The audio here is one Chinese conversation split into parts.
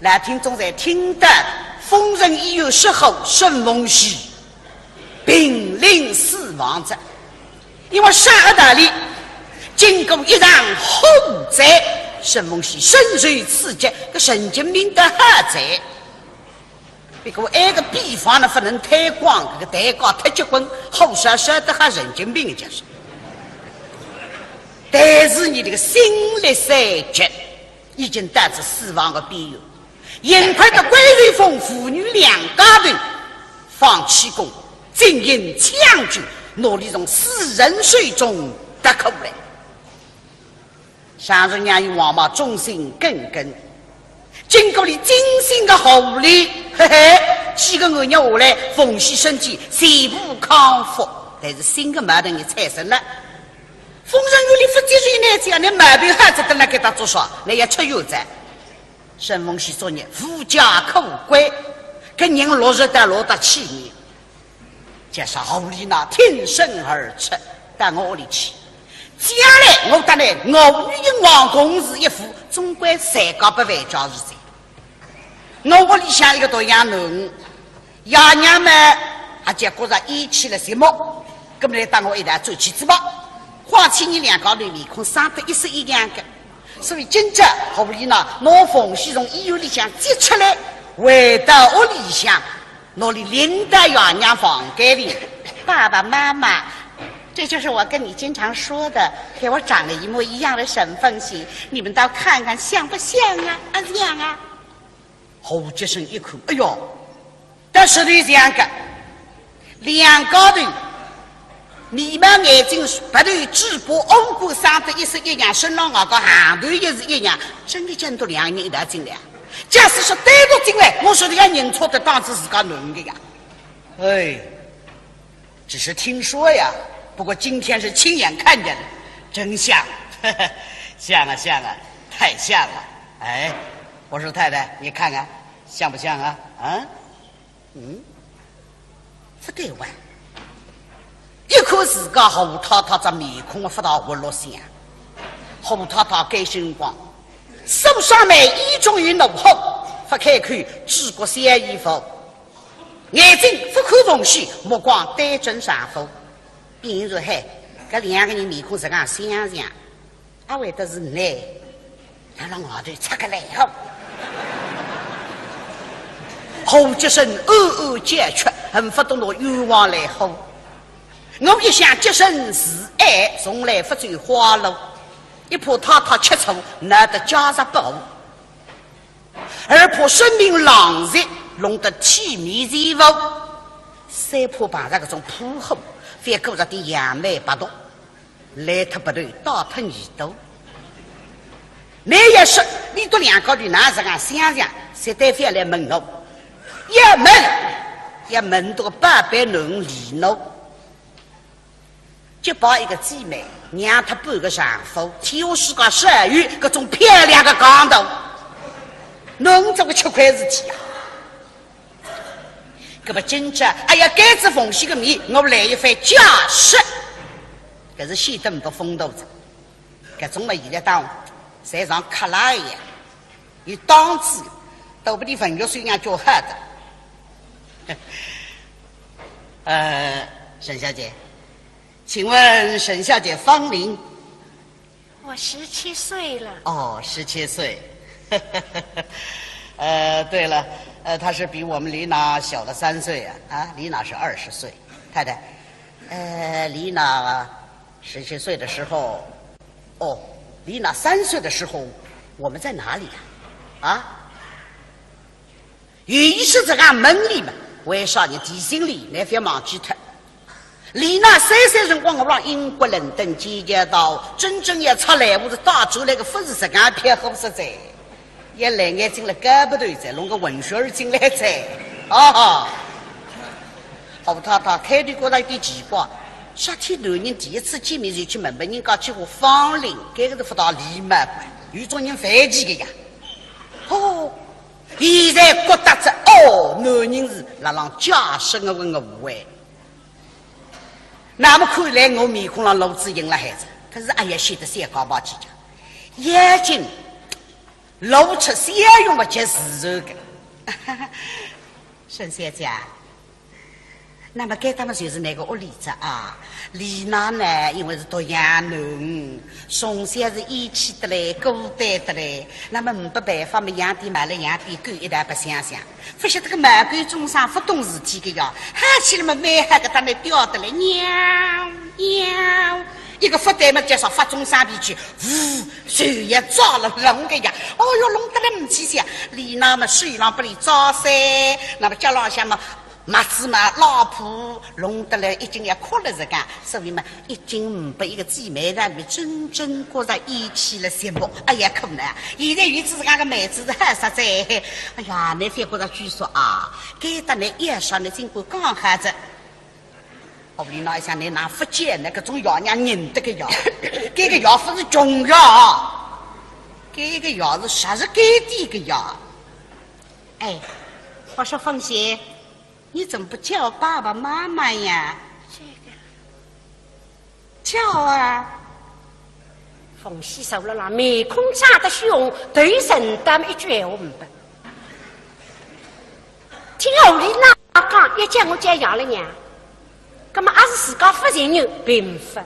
来听众在听得封人已有时候沈凤喜濒临死亡者，因为杀大里经过一场洪灾，沈凤喜身受刺激，个神经病的害灾。别个按个比方呢，不能太广，这个太高太结棍，后生的还神经病就是。但是你这个心力衰竭，已经导致死亡的边缘。幸亏的归瑞峰父女两家人放弃功，经营强军，努力从死人水中得口来。上人娘与王妈忠心耿耿，经过了精心的护理，嘿嘿，几个月下来，凤喜身体全部康复，但是新的矛盾也产生了。风声有里不接受呢，这样的毛病还值得来给他做啥？那也吃药在。沈凤喜作业富家可贵，跟人落日的落得起你。加上后里那挺身而出，到我里去。将来我得来我与英王公是一副，总归三个不外交日子。我屋里向一个多养奴，爷娘们还结果上一起了什么？根本来当我一台走起子吧。花起你两个的面孔生得一式一样的，所以今朝后里呢，拿凤喜从医院里向接出来，回到屋里向，拿里领到爷娘房间里。爸爸妈妈，这就是我跟你经常说的，给我长得一模一样的沈凤喜，你们倒看看像不像啊？像啊！侯杰生一口，哎呦，但是这样的两个人。你们眼睛不对直播欧骨生的一式一样，身上我个行头也是一样，真的见到两人一道进来。假使说单独进来，我说的要认错的当时是个男的呀。哎，只是听说呀，不过今天是亲眼看见的，真像，呵呵，像啊像啊，太像了。哎，我说太太，你看看像不像啊？啊，不对哇。一看自家胡太太这面孔发到活络相，胡太太改星光，手上面衣中于怒吼，发开口治国小衣服，眼睛不看缝隙，目光对准上腹。别人说嘿，这两个人面孔是讲相像，阿为的是难，他让外头插个来后，吼几声解决，很不懂得冤枉来吼。我一想洁身自爱，从来不走花路，一怕太太吃醋，难得家事不好，二怕生命狼藉，弄得体面人物，三怕碰上这种铺后，反顾着点杨梅不动，来特不对，倒特耳朵。你也是，你都两个人哪是讲想想，谁对反来问我，一问到800人理我。就把一个姊妹让她半个丈夫，替我是个12月各种漂亮的港头，弄这个吃亏事体啊！搿么今朝哎呀，改子奉献个面，我来一番假释，搿是显得唔多风度子。搿种嘛，现在当侪像克拉一样，有档次，都不得文学水样叫好的。沈小姐。请问沈小姐芳龄？我17岁了。哦，17岁。对了，她是比我们李娜小了3岁啊。李娜是20岁。太太，李娜17岁的时候，哦，李娜3岁的时候，我们在哪里啊？于是这个门里面，为啥你提醒你那别忘记他？李娜3岁辰光，我让英国伦敦集结到，真正要出来，我是大洲那个不是这个偏好实在，也来眼睛了搞不对在，弄个文学儿进来在，好太太开头觉得有点奇怪，夏天男人第一次见面就去问别人家去我芳龄，这个是不大礼貌的，有种人犯忌的呀。现在觉得这男人是让加深的问个无谓。那么看来我面孔上露子赢了孩子，可是哎呀，显得三高八几的，眼睛露出笑容不及自然的。沈小姐，那么给他们就是那个屋里子啊。李娜呢，因为是读洋农，从小是义气的嘞，孤单的嘞，那么没办法嘛，洋店买了洋店狗一代不想想，不晓得个满关中上不懂事体个呀，喊起来嘛，蛮喊个他那吊的嘞，喵喵。一个发呆嘛，介绍发中山皮去，呜，手也抓了龙个呀！哦哟，龙得来唔起想，李娜嘛水浪不里招噻，那么家老乡嘛，马子嘛老婆龙得来已经要哭了这个，所以嘛，已经唔把一个姊妹让你真正过在一起了羡慕。哎呀，可能现在女子这个妹子是很实在。哎呀，你别过到据说啊，给得你也上的经过刚开始。我跟你讲一下，你拿福建那个种药娘认得个药，这个药不是中药，这个药是啥是给的个药？哎，我说凤姐，你怎么不叫爸爸妈妈呀？这个叫啊！凤喜受了啦，面孔炸得凶，对神的一句闲话唔得。听后里那讲，一讲我就要了娘。那么还是自家不承认并不，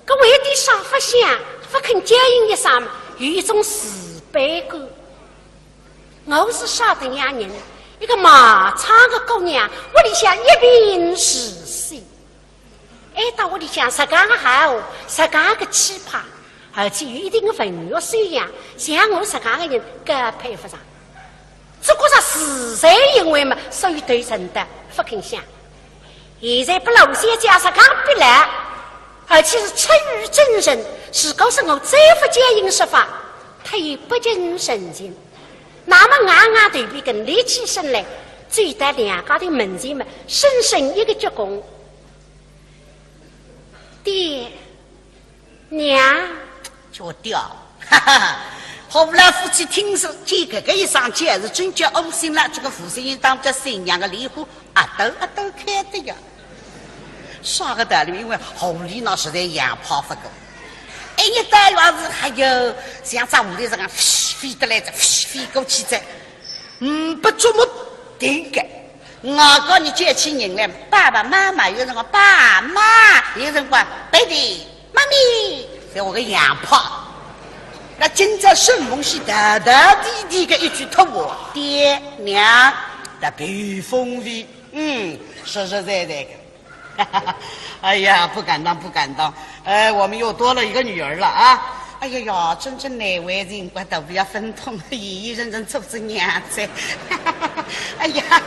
搿为点啥不想不肯接应一声嘛，有一种自卑感。我是晓得伢人，一个马场的姑娘，屋里向一贫如洗，挨到屋里向自家的好，自家的气派，而且有一定的文学修养，像我自家的人更佩服上。只不过是实在因为嘛，所以对人的不肯想。现在不老些家是刚必来，而且是出于真人，是告诉我再不接应说法，他也不尽神情。那么暗暗对比跟立起身来，最带两家的门前们深深一个鞠躬。爹娘就掉，哈哈！后来夫妻听说这个一上去还是真叫恶心了，这个父亲人当着新娘的礼户啊都开的呀。啥个道理？因为后里那实在养跑不够，哎，你大院子还有像咱屋里这样飞得来着，飞过去着，不琢磨定个。我告你接起人来，爸爸妈妈有人讲爸妈，有人讲爸弟妈咪，在我个养跑。那今朝顺风是大大滴滴的一句托我爹娘的北风味，实实在在的。哎呀，不敢当，不敢当。我们又多了一个女儿了啊！哎呀呀，真正哪位人我都不要分通，一人人做着娘子。哎呀，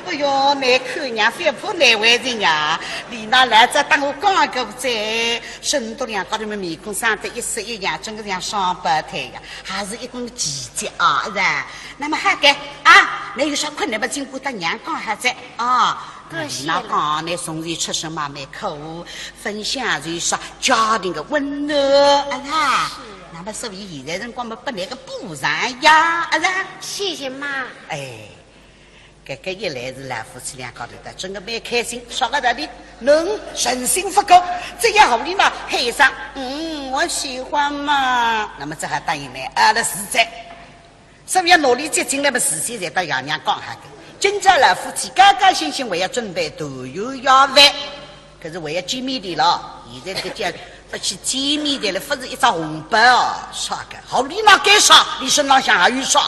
哎呦，哪看娘非怕哪位人呀？你那来这当我刚个在，身多两高头面孔上的一色一样，整个像双胞胎呀，还是一种奇迹啊！是吧？那么还给啊，那有啥困难不经过他娘讲还在啊？那讲呢，从前出生嘛没口，分享就是说家庭的温暖啊。那么所以现在人光么不那个补偿呀啊！谢谢妈。哎，这一来是老夫妻两高头的，真的蛮开心。说个道理，能人心不够，这样好哩嘛，配上我喜欢嘛。那么这还答应来，阿拉实在，所以要努力接近那么事情，才到爷娘讲下的。今朝老夫妻高高兴兴，为要准备团圆要饭，可是为要见面的了。现在这个叫不去见面的了，不是一张红包哦，啥个好你那该啥，你身上想还有啥，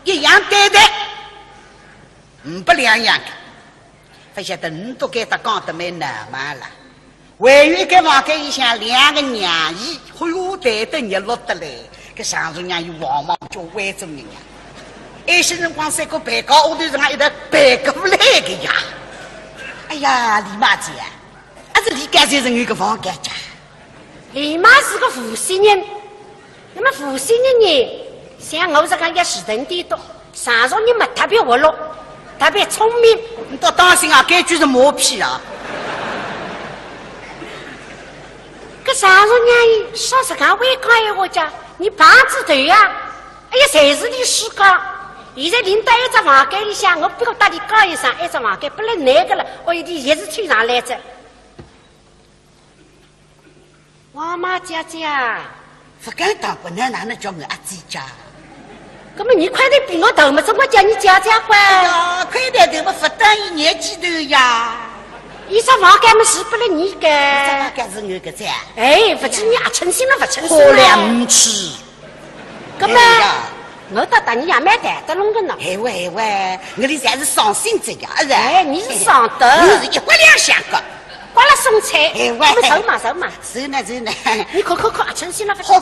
一样对待，不两样的。不晓得你都给他讲得蛮难嘛了。唯有给房间一想两个娘姨，哎呦，对得你落得来，这上头娘有往往就歪着人呀。有些人光三个白高，我对人家一点白个不来个呀！哎呀，李妈姐，还是李干脆人有个房间家。李妈是个负心人，那么负心的人，像我这个也是人点多，上头你们特别活络，特别聪明。你都当心啊，这句是磨皮啊！这上头娘说是讲会讲闲话讲，你棒子头呀！哎呀，谁是你师哥？现在领导一只房间里向，我不要带你讲一声，一只房间不能那个了，我一定也是推上来着。王妈姐姐，不敢当不能，哪能叫我阿姐家？那么你快点比我头嘛，怎么叫你家家乖？哎呀，快点头嘛，不等于年纪头呀。你说房间么是不了你个？房间是我个噻。哎，不知你也诚心了，不诚心了。好两吃。那么，我到大你也蛮带得拢个呢。哎喂，我的才是伤心这样子。哎，你是上德，我是一锅两香个。光了送菜，哎喂，走嘛。走呢。你可，诚心了，不好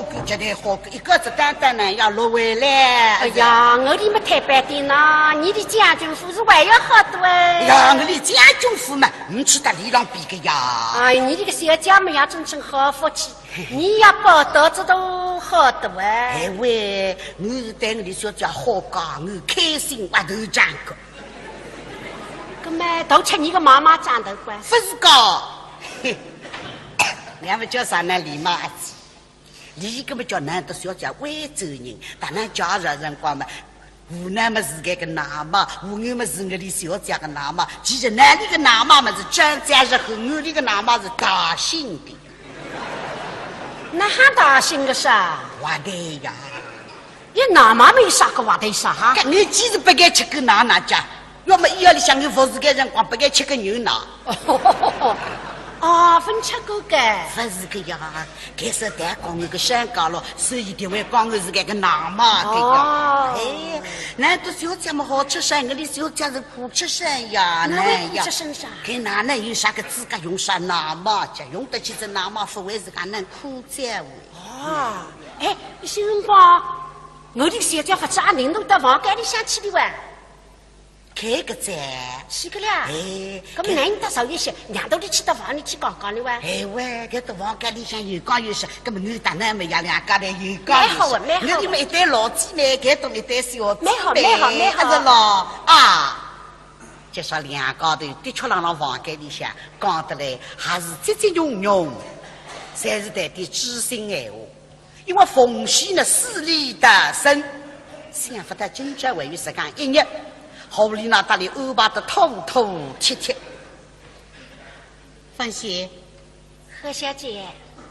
过，绝对好过。一个子单单呢要落回来。哎呀，我的么太白的呢，你的将军府是还要好多哎。哎呀，我的将军府嘛，唔去得里浪比个呀。哎，你这个小家么呀，真好福气，你要报道这都好多哎。哎喂，我是对我的小家好讲，我开心挖头长个。那么都吃你个妈妈长头乖，不是个，俺们叫啥呢？李妈子，李根本叫男的小姐惠州人，当然家人人光嘛，湖南嘛是个男嘛，湖南嘛是我的小姐个男嘛，其实南里个男嘛嘛是江浙日后，我里个男嘛是大兴的。那还大兴个啥？哇对呀，你男嘛没啥个话对啥哈？你其实不该吃个哪家。要么医院里向有服侍个人光不该吃个牛奶。哦，分吃过个。不是个呀，开始单讲我个香港了，所以定位讲我是个男嘛，对呀。哎，难道小姐么好吃噻？我的小姐是苦吃噻呀，那苦吃身上。给哪能有啥个资格用啥男嘛？就用得起这男嘛，不为是俺能苦在乎。哦，哎，小辰光，我的小姐不知阿领导到房间里想去的哇。开个在，是个啦。哎，咁么男的少一些，两头里去到房里去讲讲的哇。哎喂，搿到房间里向有讲有说，咁么我当然没呀，两家头有讲有说。蛮好。我哋么一对老姐妹，搿到一对小姐妹。蛮好。是咯啊，就说两家头的确让房间里向讲得来，还是积融融，才是带点知心闲话。因为奉系呢势力大盛，想不到今朝为于是讲一日。后里那大里安排的妥妥帖帖。凤喜，何小姐，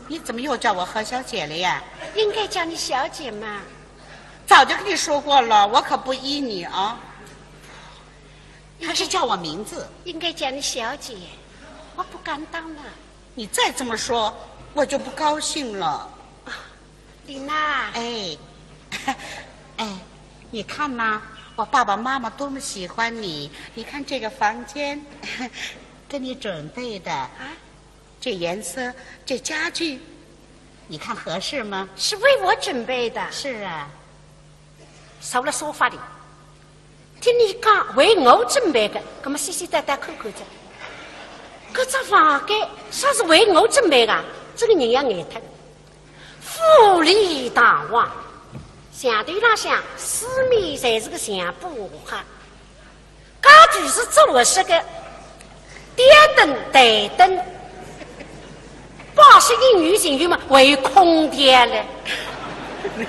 你怎么又叫我何小姐了呀？应该叫你小姐嘛。早就跟你说过了，我可不依你啊。还是叫我名字。应该叫你小姐，我不敢当了。你再这么说，我就不高兴了。丽娜，哎，你看呐。我爸爸妈妈多么喜欢你！你看这个房间，给你准备的啊，这颜色，这家具，你看合适吗？是为我准备的。是啊，收了说法的。听你讲为我准备的，那么细细带带看看着。这只房间啥是为我准备的？这个人要眼疼，富丽堂皇。相对来讲，四面才是个相布哈，家具是做实个电灯、台灯，80英语形容嘛为空调了，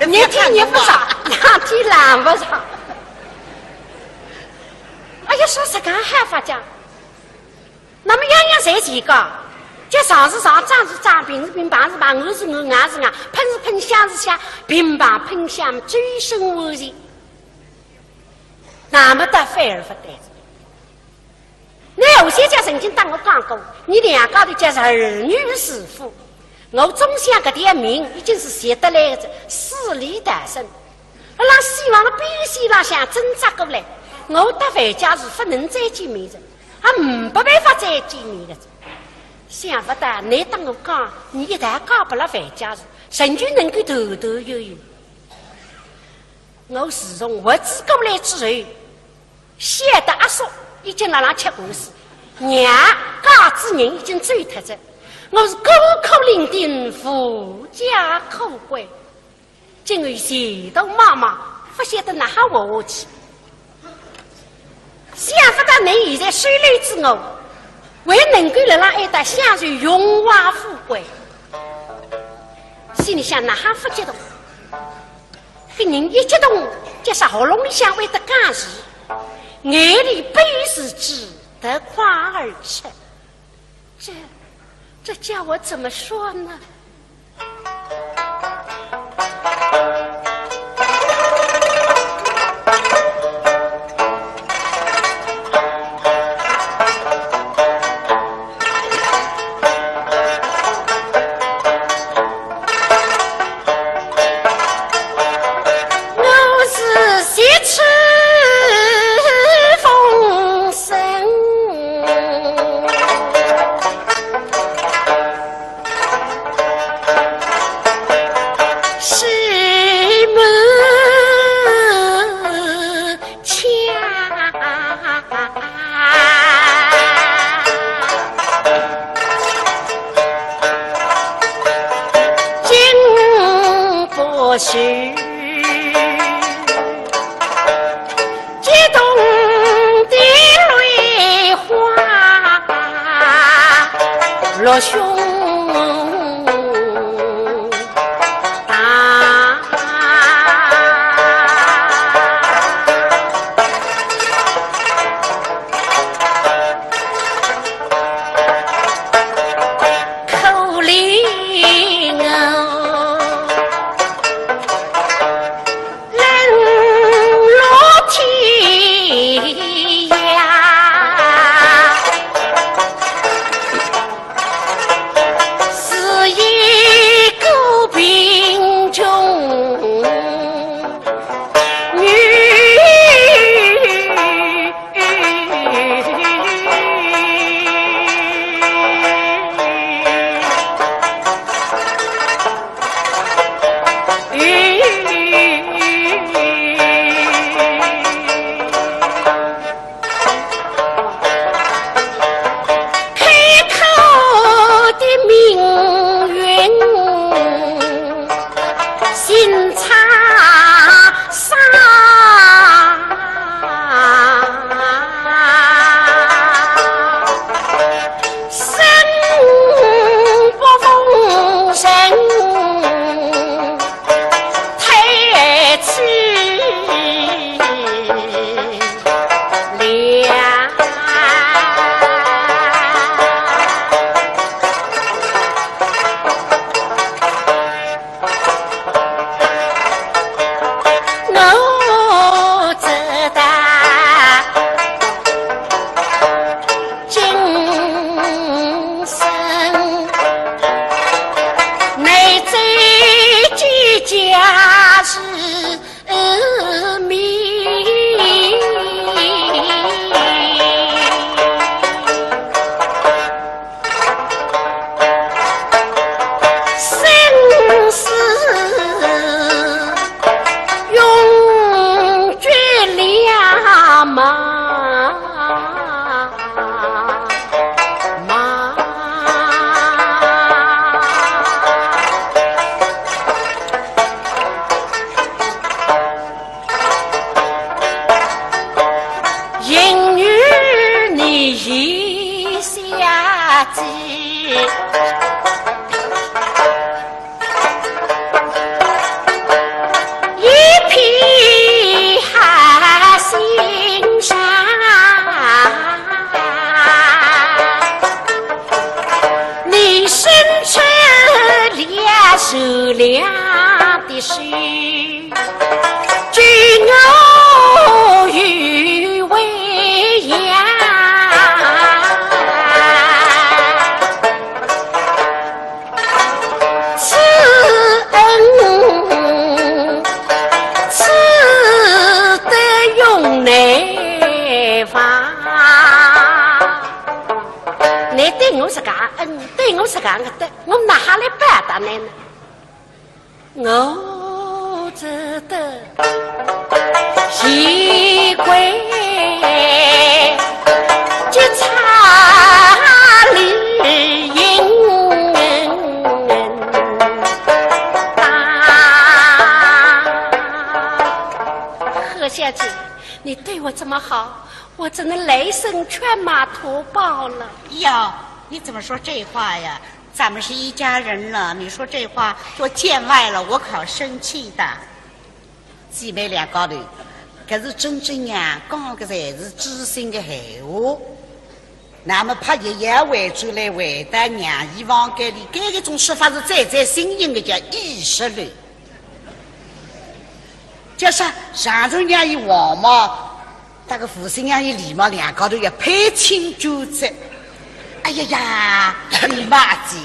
你听你不上，两天懒不上。哎呀，说实干还发讲，那么样样侪提高。这上是上，长是长，平是平，棒是棒，我是我，俺是俺，喷是喷，香是香，平棒喷香，最深无疑。那么的反而不对。那有些家曾经当我讲过，你两家头家是儿女媳妇，我总想这点名已经是写得来的，势力大盛。我让希望的必须让想挣扎过来，我到回家是不能再见面的，还没办法再见面的。想不到你当我讲，你一旦讲不了回家时，神就能够头头悠悠。我自从我自过来之后，写的阿叔已经让人吃过事，娘家之人已经走脱着，我是孤苦伶仃，富家可归。今日前头妈妈不晓得哪哈活下去，想不到你现在水流之后。为能够让人一代享受荣华富贵，心里想哪哈不激动？个人一激动，就是喉咙里向会得干事，眼里悲时只得夸而吃。这叫我怎么说呢？许，激动的泪花落胸膛，口里手凉的是君我与为呀，此恩此德永难忘。你对我是个恩，对我是个德，我拿下来办的呢？我值得喜归这茶里迎何小姐，你对我这么好，我真的雷声劝马图报了。哟，你怎么说这话呀？咱们是一家人了，你说这话我见外了，我可要生气的。姊妹俩高头，可是真正呀，讲的才是知心的闲话。那么怕爷爷回转来回答娘以往给你，这一种说法是再新颖的，叫意识了。就是上周娘一王嘛，那个父亲娘一礼貌，两高头要配亲纠责。哎呀呀，你妈子！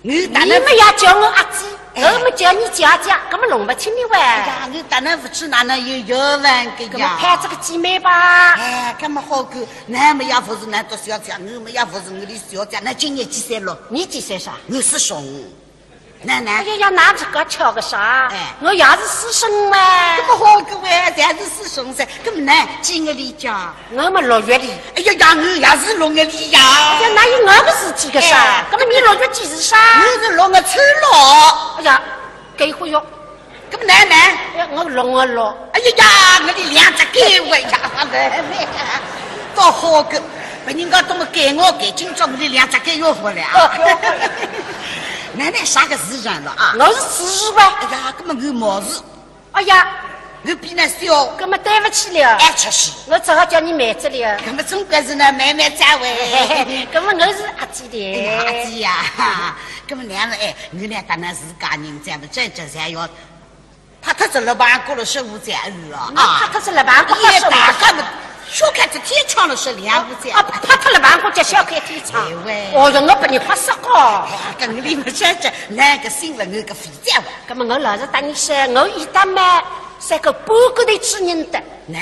你们要叫我阿姊，我们叫你姐姐，根本弄不清你喂。哎呀，你当然不知哪能有缘分个呀？盼这个姐妹吧。哎，干么好个？那么也不是那多小姐，我们也不是我的小姐。那今年几岁了？你几岁啥？我是熊。奶奶，哎呀，拿这个敲个啥？哎，我也是师兄嘛。这么好个喂，咱是师兄噻，这么难几月里家？我们6月里。哎呀呀，我也是6月里呀。哎呀，那有我个事几个啥？那么你6月几日啥？我是6月初6。哎呀，给回哟，咁奶奶，我弄啊弄。哎呀呀，我的两只给我呀，奶奶，多好个，被人家懂得给我给，今朝我的两只给要活了。奶奶啥个时辰了啊？我是四吧。哎呀，根本我毛事。哎呀，我比那小，根本对不起了。爱吃西，我只好叫你买这里。根本总归是那买买赞位。根本我是阿姐的。阿姐呀，根本娘们哎，我俩当然是家人，咱们这才要。怕他这老板过了15载啊！怕他是老板过也大干么？小看这天窗了是2、5载。啊，怕他老板过叫小看天窗。哦哟，我把你发烧高。跟我里面说着，那个新了我个肥家伙。那么我老是当你说，我一旦嘛，是个半个的主人的。那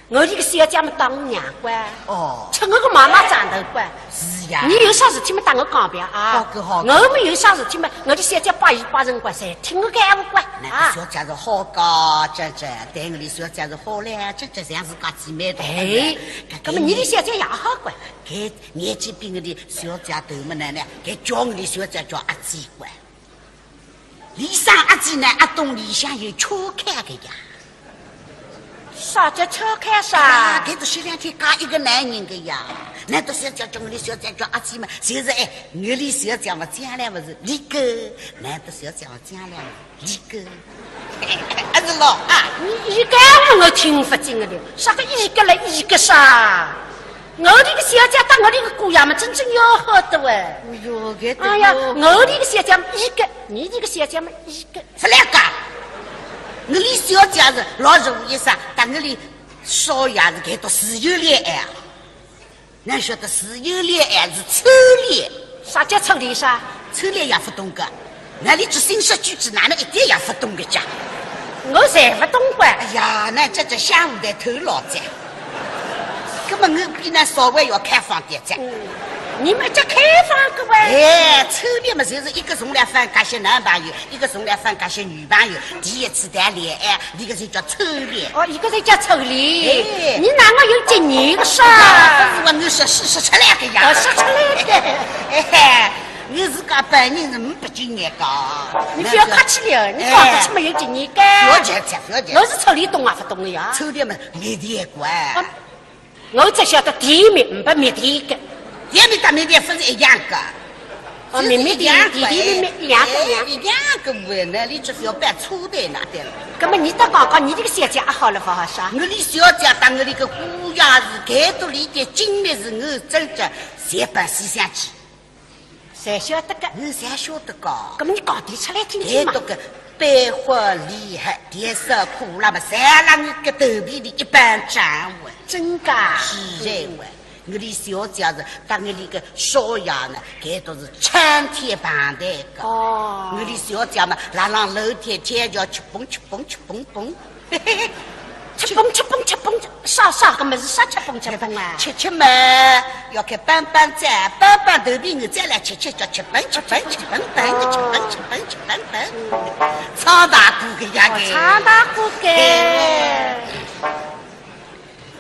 我这个小姐嘛当我娘官。哦。吃我个妈妈长头官。是呀。你有啥事体嘛当我讲表啊？好个好。我们有啥事体嘛，我的小姐把人管噻，听我个闲话管。那个小姐是好高，这对我的小姐是好嘞，这像是家姐妹的。哎，那么你的小姐也好管。给年纪比我的小姐大么奶奶，给叫我的小姐叫阿姐管。李上阿姐呢，阿东里向有巧看的呀。啥叫巧看啥？给都前2天嫁一个男人的呀。难道是要叫我的小姐叫阿姐嘛？就是哎，我的小姐嘛，将来不是离哥，难道是要叫我将来离哥？还是老啊？你一个我听不进了，啥个一个了一个啥？我这个小姐当我这个姑娘们真正要好的哎。哎呦，哎呀，我这个小姐一个，你这个小姐们一个，是两个。我的小姐是老实无意思，但我的少爷是给到自由恋爱。俺晓得自由恋爱是抽恋。啥叫抽恋啥？抽恋也不懂个，那里只新式句子哪能一点也不懂个家？我才不懂个。哎呀，那这下午在头脑子，根本我比那稍微要开放点子。你们这开放个呗？哎，抽恋嘛，就是一个从来分这些男朋友，一个从来分这些女朋友，第一次谈恋爱，一个是叫抽恋。哦，一个是叫抽恋。你哪个有几年个啥？不是我说出来的呀。说出来的。哎，我自家本人是不经验的。你不要客气了，你讲不出没有经验干。不要讲，我是抽恋懂啊，不懂的呀。抽恋嘛，没点关。我只晓得地面不灭地个。也没大没点不是一样的，哦，妹妹弟妹两个喂，那你就是要办错的那点了。那么你到刚刚你这个小姐好了不好啥？我的小姐当我的个姑爷是盖多里的精密是我真正才把思想起，谁晓得个？我才晓得个。那么你讲点出来听听嘛。盖多个百花厉害，电视苦了嘛，才让你个头皮的一般站稳。真的？是认为。我的小姐是当我的个少爷呢，这都是参天盘带的。哦，我的小姐嘛，拉上楼梯天桥吃蹦，吃蹦，啥个么子啥吃蹦啊？吃嘛，要开板站，板头皮我再来吃叫吃蹦，唱大鼓个呀个，唱大鼓个。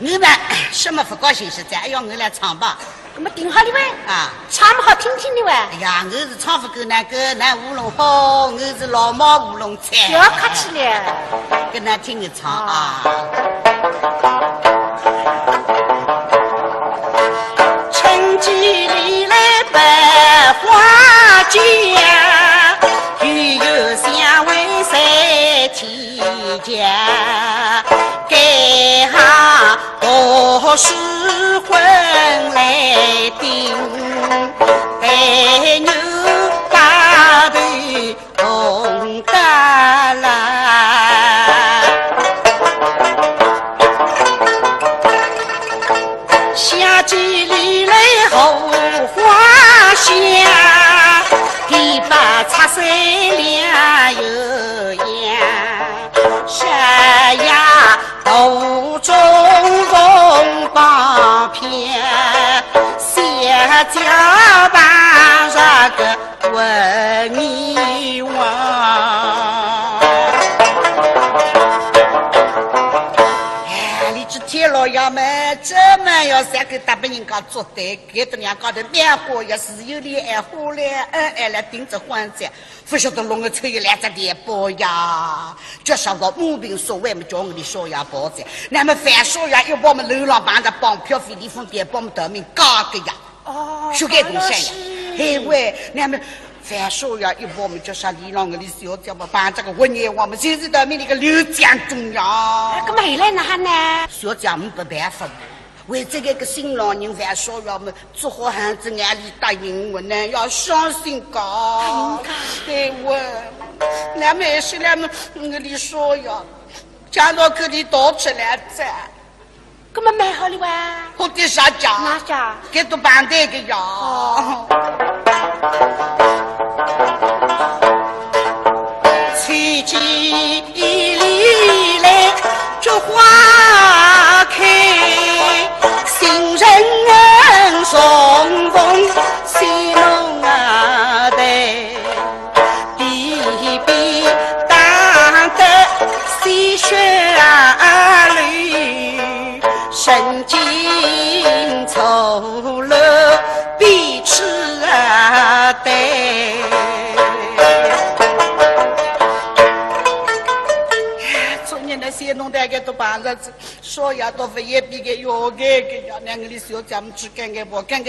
你们什么不高兴是咱要我来唱吧？那么顶好的喂啊，唱不好听听的喂。哎呀，我是唱不够那个那乌龙好，我是老毛乌龙菜。不要客气了，跟他听个唱啊。春季里来百花间，雨有香味在天家。盖下读书魂来顶，带牛大头红哒啦，夏季里来后花香，第八插水亮又阳，山呀头中风光片，下家办啥个文艺王？哎，你这天老小爷们这么要三个大本人家做对，给的人家的棉花也是有恋爱花嘞，来盯着还债，不晓得弄个吹来着点包呀，就想到母病所谓么叫我的小爷包债，那么范小爷又把我们流浪帮着帮票费、离婚店把我们得命嘎个呀，就该东西呀，嘿喂，那么。范少爷一把我们叫啥李浪个的小姐嘛，把这个文言我们就是得命那个刘江中呀。那么后来哪呢？小姐们没办法，为这个新郎人范少爷们做好汉子眼里答应我呢，要相信讲。对我，那么也是那么我的少爷，讲到给你倒出来噻。那么买好了哇？我的啥家？哪家？给都办这个呀。翠季里来菊花开，新人重逢喜浓啊对，比比大得细雪啊绿，神经丑了必吃啊对。些弄大概都办着子，说呀都非也比个要个呀，两个的小姐们去干干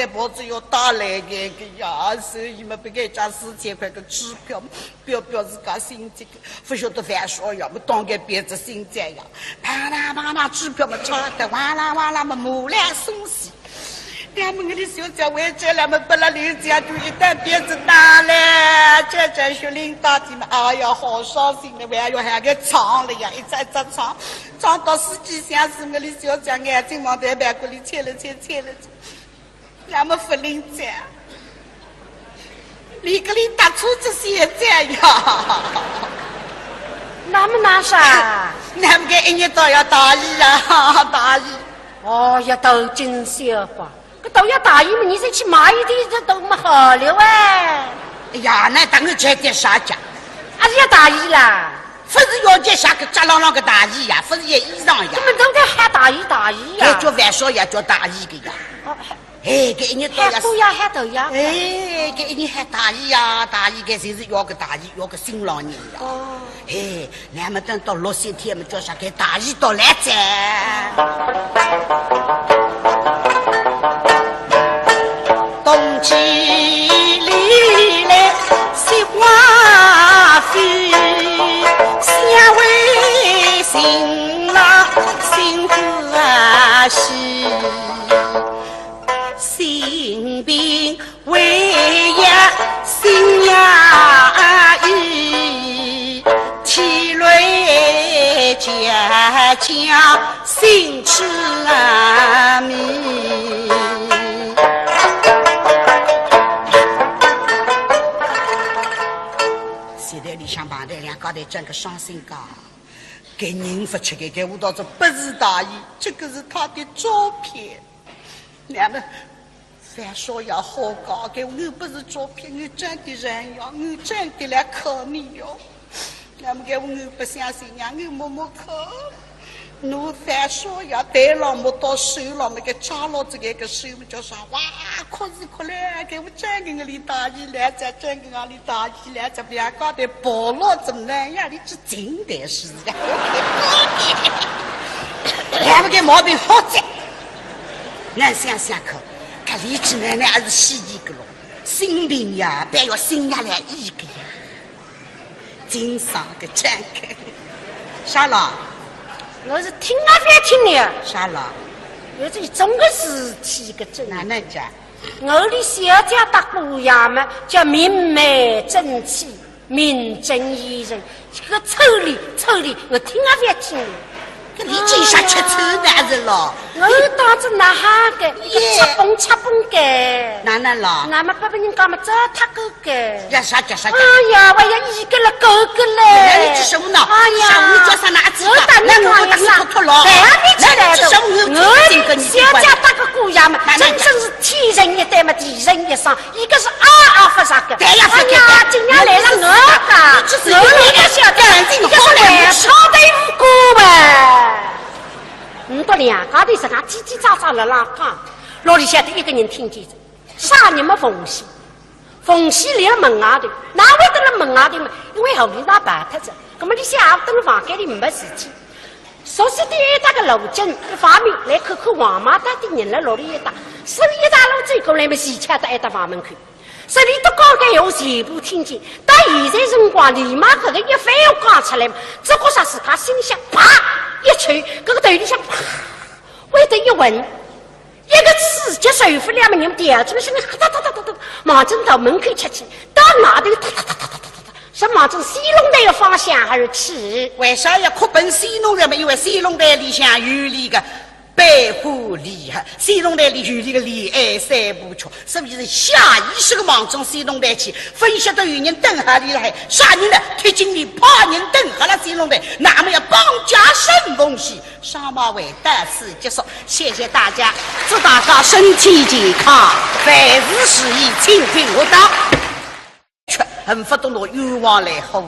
包子要打来个呀，所以嘛不给加4000块个支票，表示个心情，不晓得范说呀，我当个别子心ใจ呀，啪啦支票嘛抄的哇啦嘛木兰松西。俺们的小姐为这了么不了刘家就一旦别子打了，这学领导的嘛，哎呀好伤心的，还要还给唱了呀，一直唱到司机先生我的小姐眼睛往在白骨里切了，俺们不领奖，你个领导出这些这呀？那么哪啥？俺们给一年都要大意啊，大意。哦呀，都真笑话。都要大意嘛，你再去买一点，这都没好了哎。哎呀，那当然这点啥讲？还是要大意啦。不是要见下个扎朗个大衣呀，不是也衣裳呀。他们都在喊大意呀。哎，叫范少爷叫大衣的呀。哎，给人喊都要喊都要。哎，给人喊大衣呀，大衣给谁是要个大衣，要个新郎人呀。哦。哎，那么等到60天嘛，叫啥给大衣到来噻。冬季里来雪花飞，香为新郎新欢喜，新兵为呀新呀衣，体内家家新吃米。想把这两高头整个伤心嘎，给人不吃给舞蹈这不是大意，这个是他的照片。那么范少爷好高，给我不是照片，我真的人呀，我真的来看你哟。那么给我不相信呀，我摸摸看。侬范少爷带了摸到手了，没给扎了这个手叫啥？哇，可是可来，给我整个我的大衣来着，整个我的大衣来着，两个的包了怎么样呀？你这真的是呀！两个给毛病好在，俺想想看李子奶奶还是西医个咯，心病呀，别要心下来医个呀，经常个整个啥了？我是听啊别听的。啥了？有这种个事体个真。哪能讲？我的小家大姑爷们叫明媚正气、名正言顺，这个丑里，我听啊别听的。你经常吃臭男人了？我当着那哈个，吃崩个。哪能了？那么不被人讲嘛，糟蹋狗个。呀啥叫啥？哎呀，我要一个了狗个嘞。那你吃什么呢？哎呀，上午叫啥拿子？我打你打你脱脱了。还没起来的。我小家大个姑爷们，真正是天人一对嘛，地人一双，一个是发啥个？哎呀，今天来了我个，我一个小的，一个是外朝的无辜呗。你到到两家头上叽叽喳喳了啦讲，老里向的一个人听见着，啥人没缝线？缝线立了门外头，哪会得了门外头嘛？因为后里那摆脱着，那么你下午等了房间里没事体。熟悉的一大个路径，一方面来看看黄马大的人了，老里一打，手一大路走过来嘛，前恰到一大房门口。这里都刚刚有全部听见，到现在辰光，立马这个一番话讲出来嘛，这个啥自家心想，啪一吹，这个头里向啪，为得一闻，一个刺激手扶两个人调出来，声音哒哒哒哒哒，马上到门口出去，到那头哒哒哒哒哒哒，是马上西龙台的方向而去。为啥要哭奔西龙台嘛？因为西龙台里向有那个。百花厉害，西龙台里有这个恋爱三部曲，所以是下意识的往中西龙台去，分析到有人等下里来，啥人呢？铁经理怕人等下了西龙台，那么要帮家生风气。上马尾到此结束，谢谢大家，祝大家身体健康，万事如意，清平无道。却很不懂我欲望来后，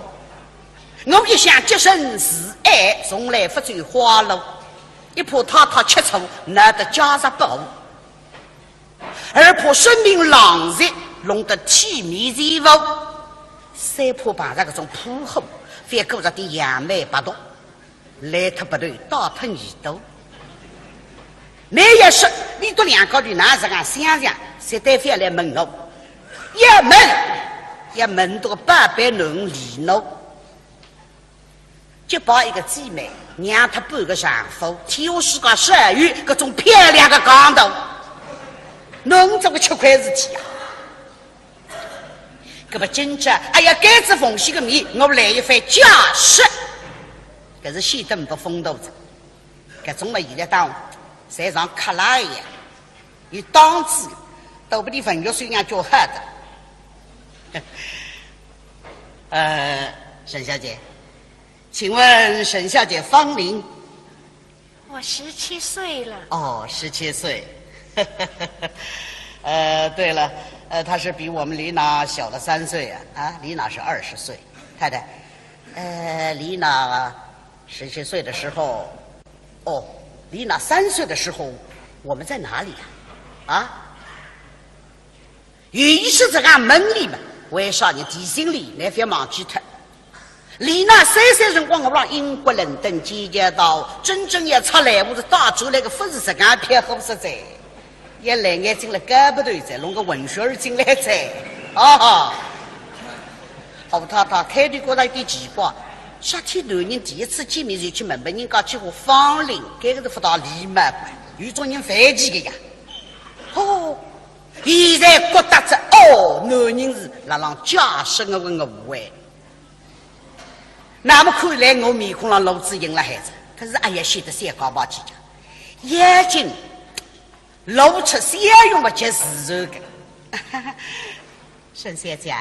我一想洁身自爱，从来不走花路。一怕太太吃醋，难得家杀不好；二怕生命狼藉，弄得体面财物；三怕碰上这种铺后，反顾着点杨梅不毒，来特不对，打特耳朵。你也是，你都两个人拿这样想想，谁对反来问我？一问到800能里弄。就把一个姊妹让她半个丈夫，替我是个12月各种漂亮的港头，弄这个吃亏事体啊！搿么今朝哎呀，该子奉献个面，我来一番假释，搿是显得不风度子。搿种嘛，现在当侪像克拉一样，有档次，都不得文学水样叫好的。沈小姐。请问沈小姐芳龄？我17岁了。哦，17岁。对了，她是比我们李娜小了3岁啊。啊，李娜是20岁。太太，李娜17岁的时候，哦，李娜3岁的时候，我们在哪里啊？啊？于是这个门里嘛，为啥你提醒你，那别忘记他。李娜3岁辰光，我让英国伦敦集结到，真正要出来，我是打出来个不是这个偏好实在，一来眼睛了胳膊头在，弄个文学儿进来在，好太太开头觉得有点奇怪，夏天男人第一次见面就去问人家去过芳龄，这个是不大礼貌的，有种人反击的呀。现在觉得这男人是那让加深的问个无谓。那么看来我面孔上露出赢了孩子，可是哎呀，显得三高八几讲，眼睛露出相用的及自然的。沈小姐，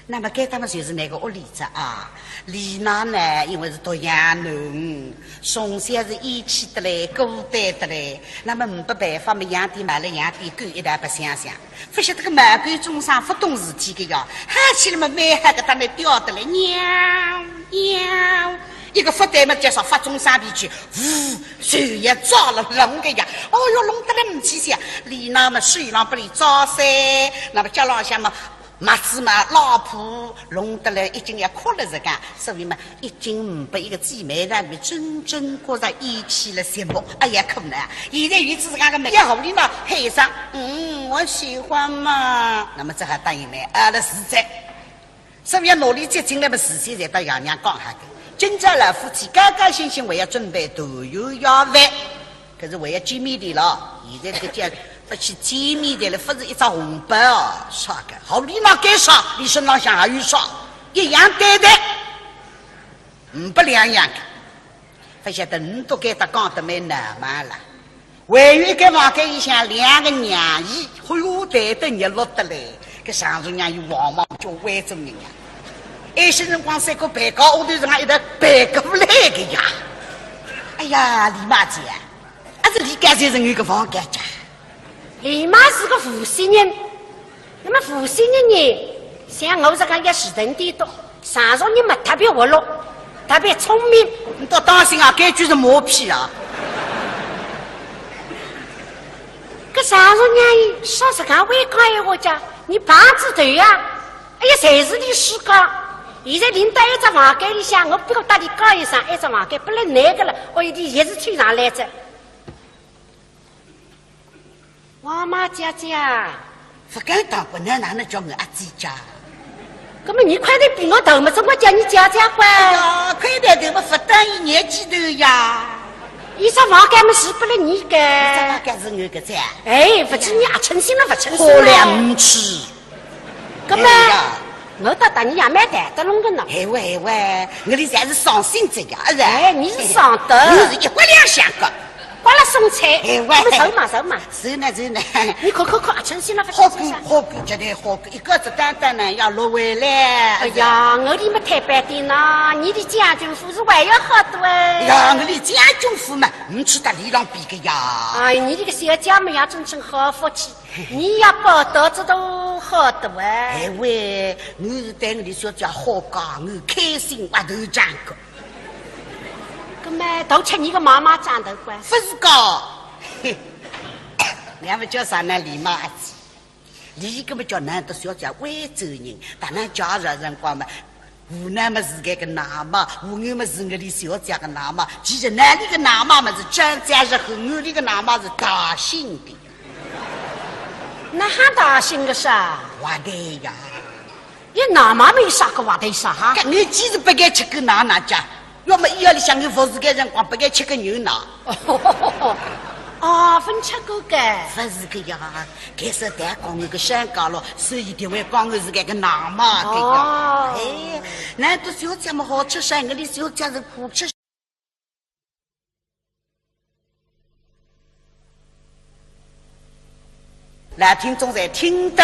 那么该他们就是那个屋里子啊。李娜呢，因为是读洋囡，从小是义气的嘞，孤单的嘞，那么没办法嘛，养点买了养点狗，一点不想想，不晓得个满狗中上不懂事体个呀，喊起来嘛，蛮喊个他们叼的嘞，喵喵，一个发呆嘛，加上发中上边去，呜，手也抓了龙个呀，哦哟，龙得来唔起想，李娜嘛水浪不里抓噻，那么家浪向嘛。马子嘛，老婆弄得来已经要哭了，这个，所以嘛，已经不一个姊妹让你真正过在一起了羡慕。哎呀，可能啊，现在有自家个美好里嘛，配上，我喜欢嘛。那么这还答应呢，了实在，所以要努力接近那么事情才到爷娘讲下的。今朝老夫妻高高兴兴，我要准备团圆要饭，可是我要见面的了。现在这个叫。不去见面的了，不是一张红包哦，啥个？好，你那该啥？你身上想还有啥？一样对待，不两样的。不晓得你都给他讲得蛮难嘛了。唯有给房间里向2个娘姨，哎呦，对得热络得来。这上人娘有往往叫外州人呀。一些人光3个白高，我对人家一个白个不来个呀。哎呀，李妈姐，还是李干才人有个房间家。李妈是个负心人，那么负心的人，像我这个要死人点多，上上你们特别活络，特别聪明。你倒当心啊，该句是磨皮啊！搿啥时娘说是讲会讲闲话讲，你棒子头呀！哎呀，侪是你死讲。现在领到一只房间里向，我比我搭里高一上，一只房间不来难个了。哦，你也是推上来着。王妈姐姐，不敢当不能，哪能叫我阿姐家？那么你快点比我头嘛，怎么叫你姐姐乖？哎呀，快点头嘛，不等于年纪头呀。一只房间嘛是不来你个？一只房间是我个噻。哎，不去你也称心了，不称心了。好两吃。那么。我到大你也蛮谈得拢个呢。哎喂，我的才是伤心这样子。哎，你是上德，你是一国两香个，刮了送菜。哎喂，走嘛。走呢。你可，称心了，好过，绝对好过。一个子单单呢要落回来。哎呀，我的么太白的呢，你的将军府是还要好多哎。哎呀，我的将军府嘛，唔去得里浪比个呀。哎，你这个小家们呀，真好福气。你呀，报道这都好多哎！哎喂，我是对我的小姐好讲，我开心挖头长个。那么都吃你个妈妈长头乖？不是讲，俺们叫啥呢？李妈子，李个么叫男的小姐惠州人，但那家人光嘛，湖南么是个男嘛，湖南么是我的小姐个男嘛，其实那里个男嘛嘛是张家日后，我里个男嘛是大姓的。那还大姓个啥？挖的呀！你哪妈没啥个挖的啥哈？你其实不该吃个奶家，要么医院里向个服侍个人光不该吃个牛奶。哦，分吃过个？不是个呀，开始单讲我个香港了，所以定会讲我是个奶妈的呀。哎，难道小姐么好吃噻？我的小姐是苦吃。来听众在听的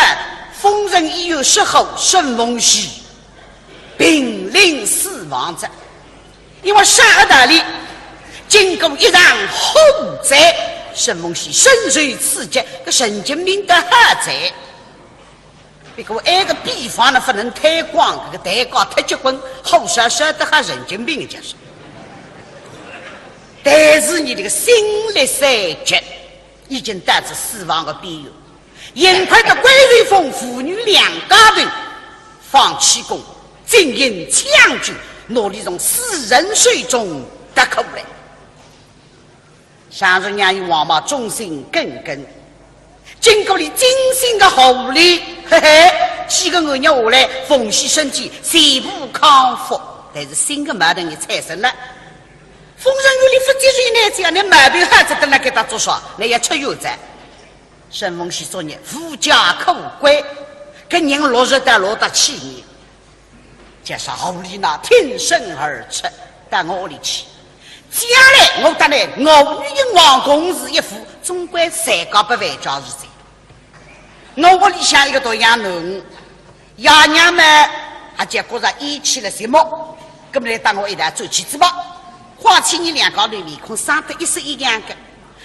丰仁医院事后沈梦溪濒临死亡者，因为杀大力经过一场洪灾，沈梦溪身受刺激，个神经病的害灾。别个挨个比方呢，不能太广，这个太高太结棍，后杀的还神经病就是。但是你这个心力衰竭，已经导致死亡的边缘。眼快的桂瑞峰父女两家人放弃工，经营强军，努力从死人水中得口来。上日娘与王妈忠心耿耿，经过了精心的护理，几个月下来，奉系身体全部康复，但是新的矛盾也产生了。风神有里不接受呢，这样的毛病还值得来给他做啥？那也吃药在。沈梦溪昨日富家可贵，跟人落日的落得起你，加上后里呢挺身而出，到我里去。将来我当然我女人王公是一副，总归三个不为家是谁？我里向一个多养奴，爷娘们还结果上一起了什么？根本来当我一台走起子吧，花起你两个人面孔生得一式一样的。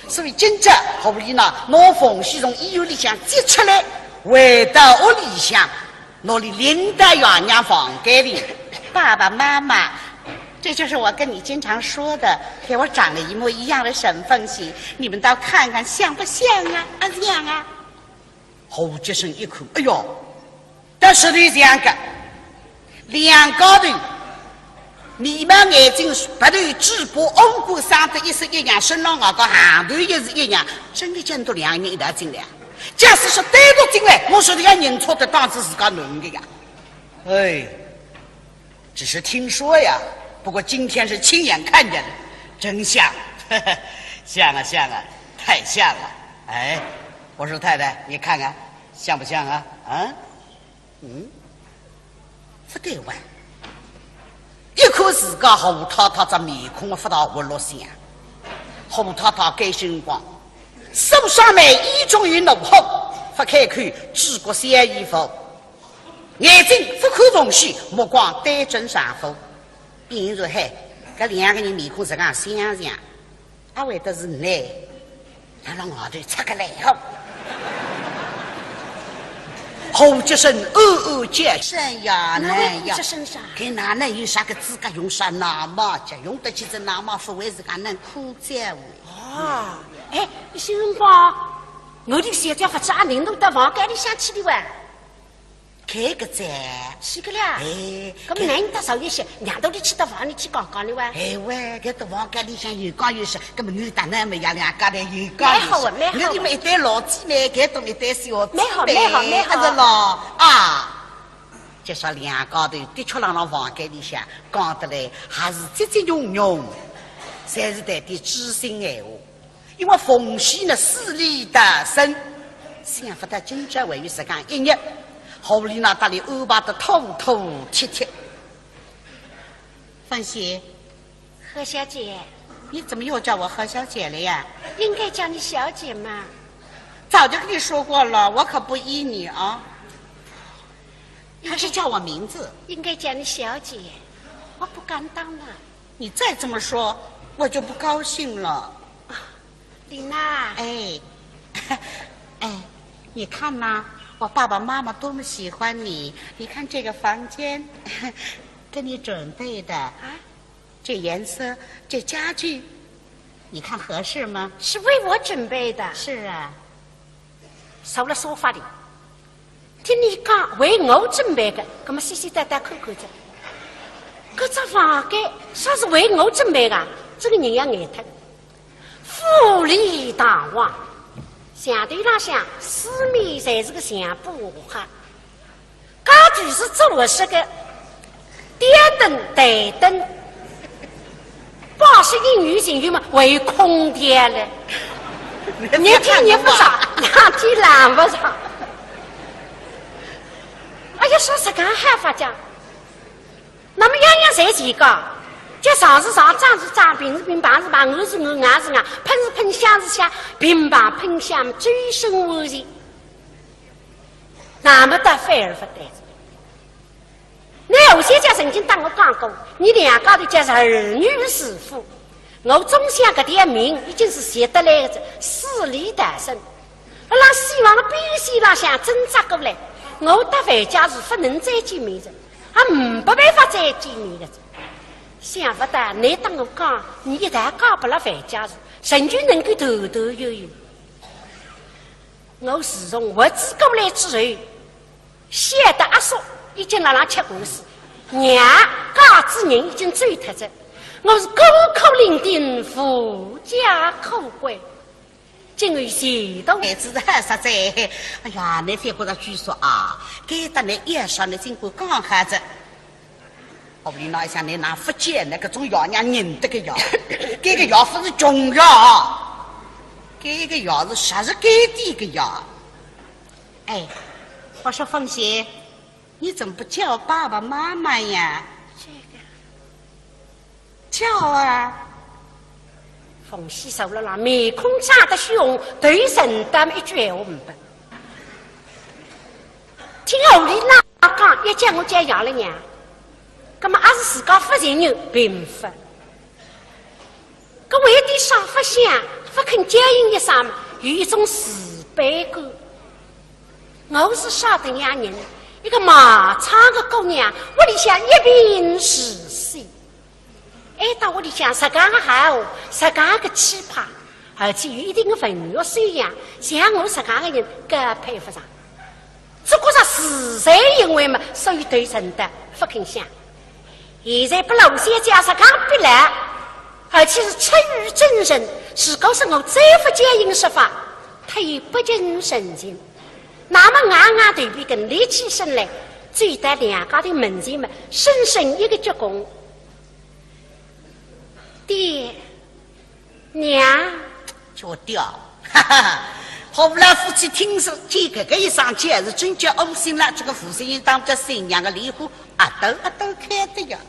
所以今朝后里呢，拿缝隙从医院里向接出来，回到屋里向，拿里领到爷娘房间里。爸爸妈妈，这就是我跟你经常说的，给我长得一模一样的沈凤喜，你们倒看看像不像啊？像啊！侯杰生一口，哎呦，但是你这样个，两个人。你们眼睛不对直播欧过生得一式一样，身上个行头也是一样，真的见到两人一道进来。假使说单独进来，我说的要认错的当时是个男的呀。哎，只是听说呀，不过今天是亲眼看见的，真像，呵呵，像啊像啊，太像了。哎，我说太太，你看看像不像啊？啊，不对哇。一口自家胡太太这面孔不大活络些，胡太太该星光，手上面衣中于怒吼，不开口治国小衣服，眼睛不看东西，目光对准上头。比如说嘿，这两个人面孔是讲相像，阿为的是难，他让外头插个来后。侯杰生叫声呀难呀，给哪能有啥个资格用啥拿嘛？就用得起这拿嘛，不为是个能苦在乎。啊，哎，新光，我的小家伙子啊，领导到房间里向去的哇。开个展，是个啦。哎，咁么男人到手一些，两头里去到房里去讲讲的哇。哎喂，搿到房间里向有讲有说，搿么女大男么呀两家头有讲有说。蛮好的，蛮好的。你们一对老姐妹，搿种一对小姊妹，蛮好，蛮好，蛮好。是咯啊，就说两家头的确让房间里向讲得来，还是积积融融，侪是带点知心闲话。因为奉献呢势力大深，想不到今朝位于时间一日。后里那大里安排的通通切切。凤喜，何小姐，你怎么又叫我何小姐了呀？应该叫你小姐嘛。早就跟你说过了，我可不依你啊。还是叫我名字。应该叫你小姐，我不敢当了。你再这么说，我就不高兴了。丽娜，哎，哎，你看呐。我爸爸妈妈多么喜欢你！你看这个房间，给你准备的啊，这颜色，这家具，你看合适吗？是为我准备的。是啊，收了沙发里。听你讲为我准备的，那么细细带带看看着。这只房间说是为我准备的，这个人要眼疼，富丽堂皇。相对来讲，四面侪是个相布哈，家具是做落实的，电灯、台灯，八十个女性嘛为空调了，一天热不上，两天冷不上。哎呀，说实干还发讲，那么样样侪提高。这上是上，张是张，平是平，旁是旁，我是我，俺是俺，喷是喷，香是香，平旁喷香，最深无疑。那么的非而不得。那有些家曾经当我讲过，你两家头家是儿女媳妇，我总想搿点名已经是写得来的，势力大盛。我让希望的必须让想挣扎过来，我的回家是不能再见面的，还没办法再见面的。想不到你当我讲，你一旦讲不了回家时，神就能够头头悠悠。我自从我自过来之后，写的阿叔已经让人吃过死，娘家之人已经追脱着，我是孤苦伶仃，富家可归。今日写到孩子还实在，哎呀，你再或者据说啊，给得你一说你经过刚孩子。我跟你讲一下，你拿福建那个种药娘认得个药，这个药不是中药，这个药是啥是给的个药。哎，我说凤姐，你怎么不叫爸爸妈妈呀？这个叫啊！凤喜受了啦，面孔长得凶，对神的一句闲话不笨。听后里那讲，一讲我就要了娘。那么还是自家不承认并不，搿为点啥不想不肯接应一声，有一种自卑感。我是晓得两人，一个马场的姑娘，屋里向一贫如洗，挨到屋里向实干个好，实干个气派，而且有一定的文学修养，像我实干个人更配不上。只不过实在因为嘛，所以对人的不肯想。现在不露些家实干必来，而且是出于真人，是告诉我再不接应说法，他也不尽神情。那么暗暗对比跟立起身来，最得两家的门前们深深一个鞠躬。爹娘叫掉，哈哈！后来夫妻听说见这个一上去，还是真叫恶心了。这个父亲当着新娘的礼花，啊都开的呀。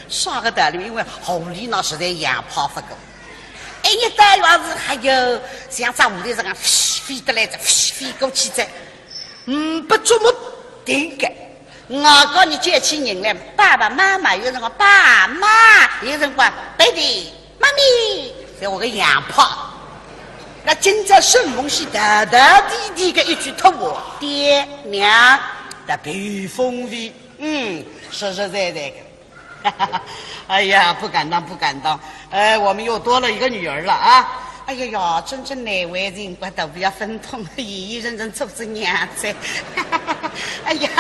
啥个道理？因为后里那实在洋炮不够。哎，一到要是还有像在屋里这样飞得来着，飞过去着，不琢磨定个。我告你接起人来，爸爸妈妈有人讲爸妈，有人讲爸弟妈咪，在我个洋炮。那今朝顺风是大大滴滴的一句托我爹娘的北风味，实实在在的。哎呀，不敢当，我们又多了一个女儿了啊！哎呀呀，真正难为人，我都不要分通，一人人做着娘子。哎呀，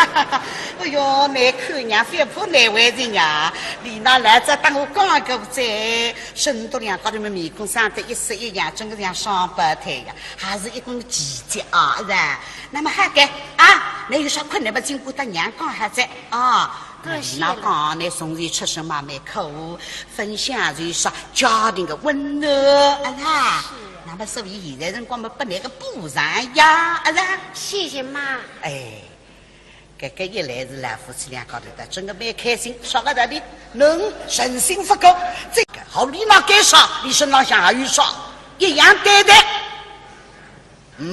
哎呦，难看娘，反扑难为人呀！你那来这当我刚个在，深度两高头面孔上的一色一样，整个像双胞胎呀，还是一根奇迹啊！是吧？那么还给啊，那有啥困难不经过他娘讲还在啊？那讲呢，从前出生嘛没口，分享就是说家庭的温暖，啊那么所以现在人光么不那个补偿呀，谢谢妈。哎，这个一来是老夫妻俩搞的，真的蛮开心。说个道理，能身心不够，这个好你那干啥？你身上想还有啥？一样对待，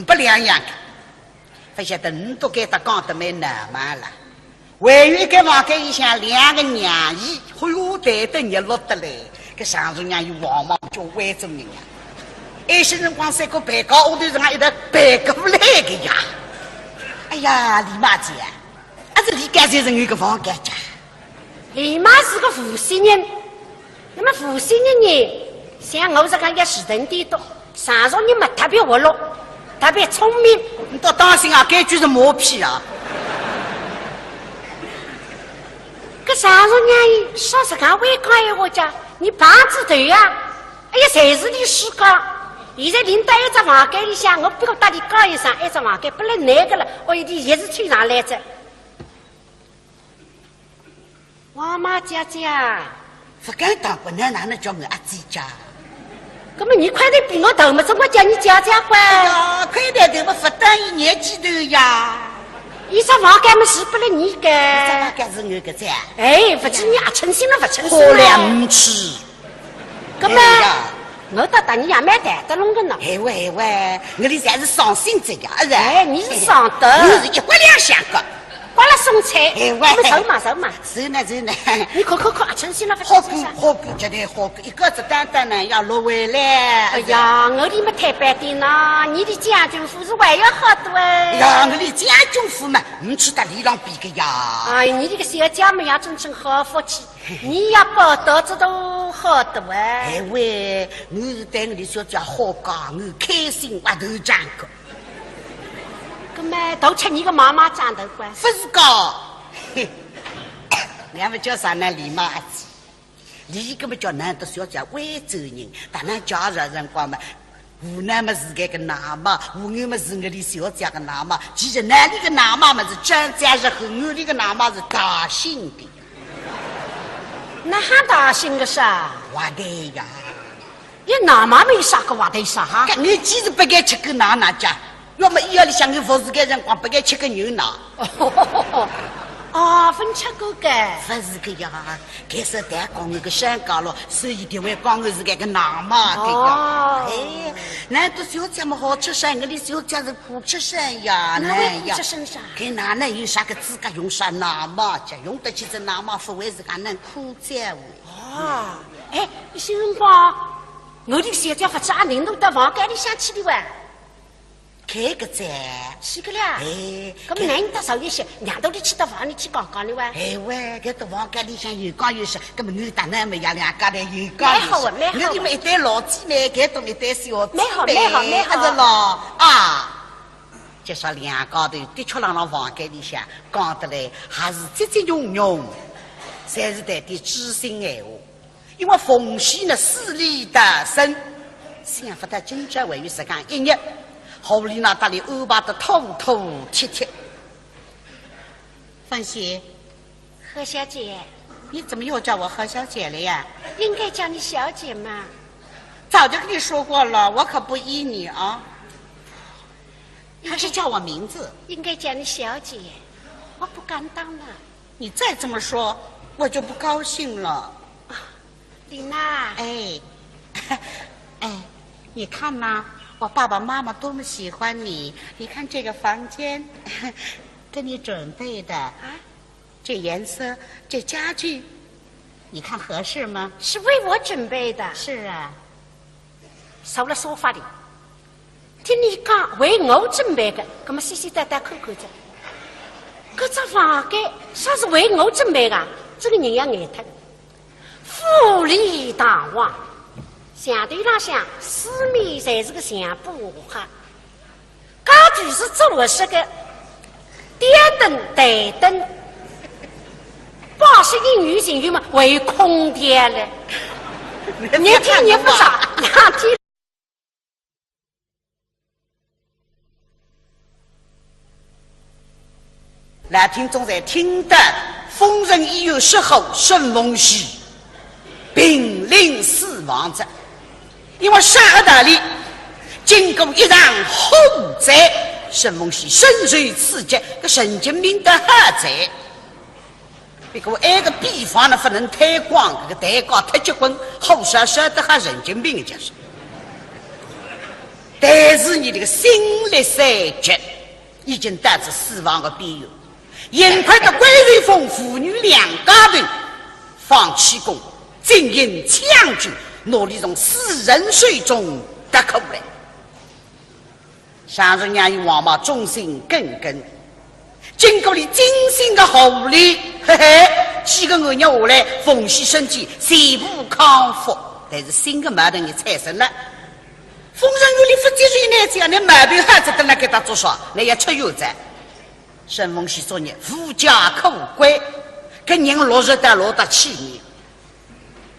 不两样的。不晓得你都给他讲得蛮难嘛了。外院给房间一下两个娘姨，哎呦，对得热络得来，给上主娘有往往叫外州人呀。一些人光三个白高，我对人家一个白个不来个呀。哎呀，李妈姐，这李干才人有个房间家。李妈是个负心人，那么负心的人，像我这个也是人的多，上述你们特别活络，特别聪明。你都当心啊，这句是磨皮啊。个上述娘说是讲会讲闲话讲，你棒子头呀！哎呀，谁是你师哥？现在领导一只房间里向，我不过搭你讲一声，一只房间不能那个了，我一定也是推上来着。王妈姐姐，不敢当不能，哪能叫我阿姐家？那么你快点比我头嘛，怎么叫你姐姐乖？哎呀，快点头嘛，不等于年纪头呀。一只房间嘛是不能你干，这房间是我个在。哎，不是你也诚心了，不诚心好了。两吃。那么，我到大你也蛮谈得拢个呢。哎喂，我的才是伤心这个，哎，你是上德，你是一国两香个。刮了送菜，哎喂，我们走嘛走嘛。是呢，你可诚心了，不好过，绝对好过，一个子单单呢要落回来。哎呀，我的么太白点呢，你的将军府是还要好多哎。呀，我的将军府嘛，你去到里浪比个呀。哎，你这个小家们呀，真正好福气，你也报道这都好多哎。哎喂，我是对我的小家好讲，我开心挖头长个。那么都吃你个妈妈长头乖，不是高，俺们叫啥呢？李妈子，李根本叫南都小家徽州人，当然家人光嘛，湖南嘛是个南妈，湖南嘛是我的小家个南妈，其实南里个南妈嘛是张家日后，我里个南妈是大姓的。那还大姓个啥？哇对呀，你南妈没啥个话对啥哈？你其实不该吃个奶家。要么医院里向你服侍个人光不该吃个牛奶。哦，分吃过个。不是个呀，开始单讲那个香港了，所以定位讲的是个奶妈的呀。哎，那都小家么好吃噻，我的小家是苦吃噻呀，那呀。苦吃噻啥？给哪能有啥个资格用啥奶妈家？用得起这奶妈不为是个能苦在位。哦，哎，你先光，我的小家不知阿领导到房间里想去的哇。开个在，是个啦。哎，咁么男人到少一些，两头里去到房里去讲讲的哇。哎喂，搿到房间里向有讲有说，咁么我当然没呀两家头有讲有说。蛮好啊，蛮好。我们一对老姐妹，搿都一对小姐妹。蛮好，是咯啊。就说两家头的确让房间里向讲得来，还是节节融融，才是带点知心闲话。因为奉献呢，势力大深，想不到今朝为于是讲一日。后里那大里安排的妥妥帖帖。凤喜，何小姐，你怎么又叫我何小姐了呀？应该叫你小姐嘛。早就跟你说过了，我可不依你啊。还是叫我名字。应该叫你小姐，我不敢当了。你再这么说，我就不高兴了。啊，丽娜。哎，哎，你看呐。我爸爸妈妈多么喜欢你！你看这个房间，给你准备的啊，这颜色，这家具，你看合适吗？是为我准备的。是啊，收了沙发里。听你讲为我准备的，那么细细带带看看着。这只房间啥是为我准备的？这个人要眼疼，富丽堂皇。相对来讲，四面才是个相补哈。高举是做了是个点灯台灯，把些个女性嘛为空调了。你听你不少，那听。来听众在听得丰人医院事后沈凤喜濒临死亡者，因为杀大里经过一场洪灾，沈凤喜身受刺激，个神经病的害灾。别个挨个比方呢，不能太广，这个太高太结棍，后杀杀的还神经病就是。但是你这个心力衰竭，已经导致死亡的边缘。眼快的桂瑞峰父女两家人放弃功，经营强军，努力从死人水中得口来。上人家与王妈忠心耿耿，经过了精心的护理，嘿嘿，几个月下来，奉献身体，全部康复。但是新的矛盾也产生了。风神有里不接受呢，这样的毛病孩子都来给他做啥？那也吃药在。沈凤喜昨日富家可贵，跟人落日的落得起你，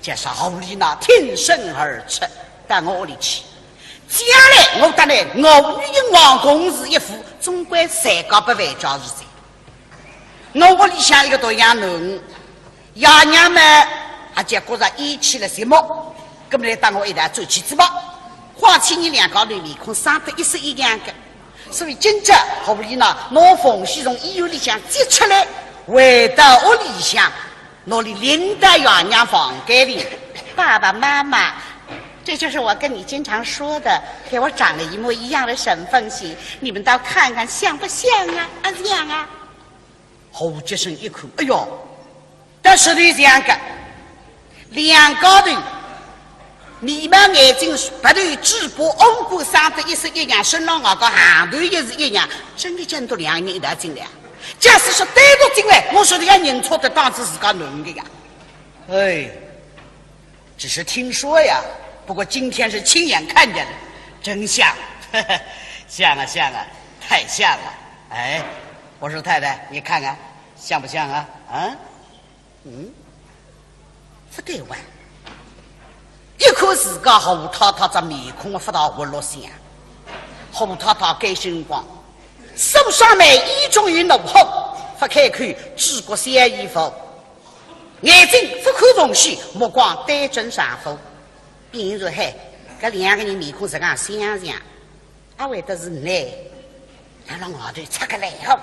加上后里那挺身而出，到我里去。将来我得来，我女人王公是一副，总归三个不为家是谁？我里向一个多养奴，爷娘们还结果上一起了什么？根本来当我一台走起子吧。花起你两个的面孔长得一式一样的。所以今朝后里呢，拿凤喜从医院里向接出来，回到屋里向，拿里领到爷娘房间里。爸爸妈妈，这就是我跟你经常说的，给我长得一模一样的沈凤喜，你们倒看看像不像啊？像啊！侯杰生一口，哎呦，但是这样的两个人。你们眼睛不对直播欧骨上的一式一样，身上那个行头也是一样，真的见到两人一道进来。假使说单独进来，我说的要认错的当时是个男的呀。哎，只是听说呀，不过今天是亲眼看见的，真像，呵呵，像啊像啊，太像了。哎，我说太太，你看看像不像啊？啊，不对哇。一看自家胡太太这面孔发到活络相，胡太太改星光，手上面衣中于怒吼，不开口治国小衣服，眼睛不看缝隙，目光对准上头。比如嘿，这两个人面孔是讲相像，阿为的是难，他让外头插个来后，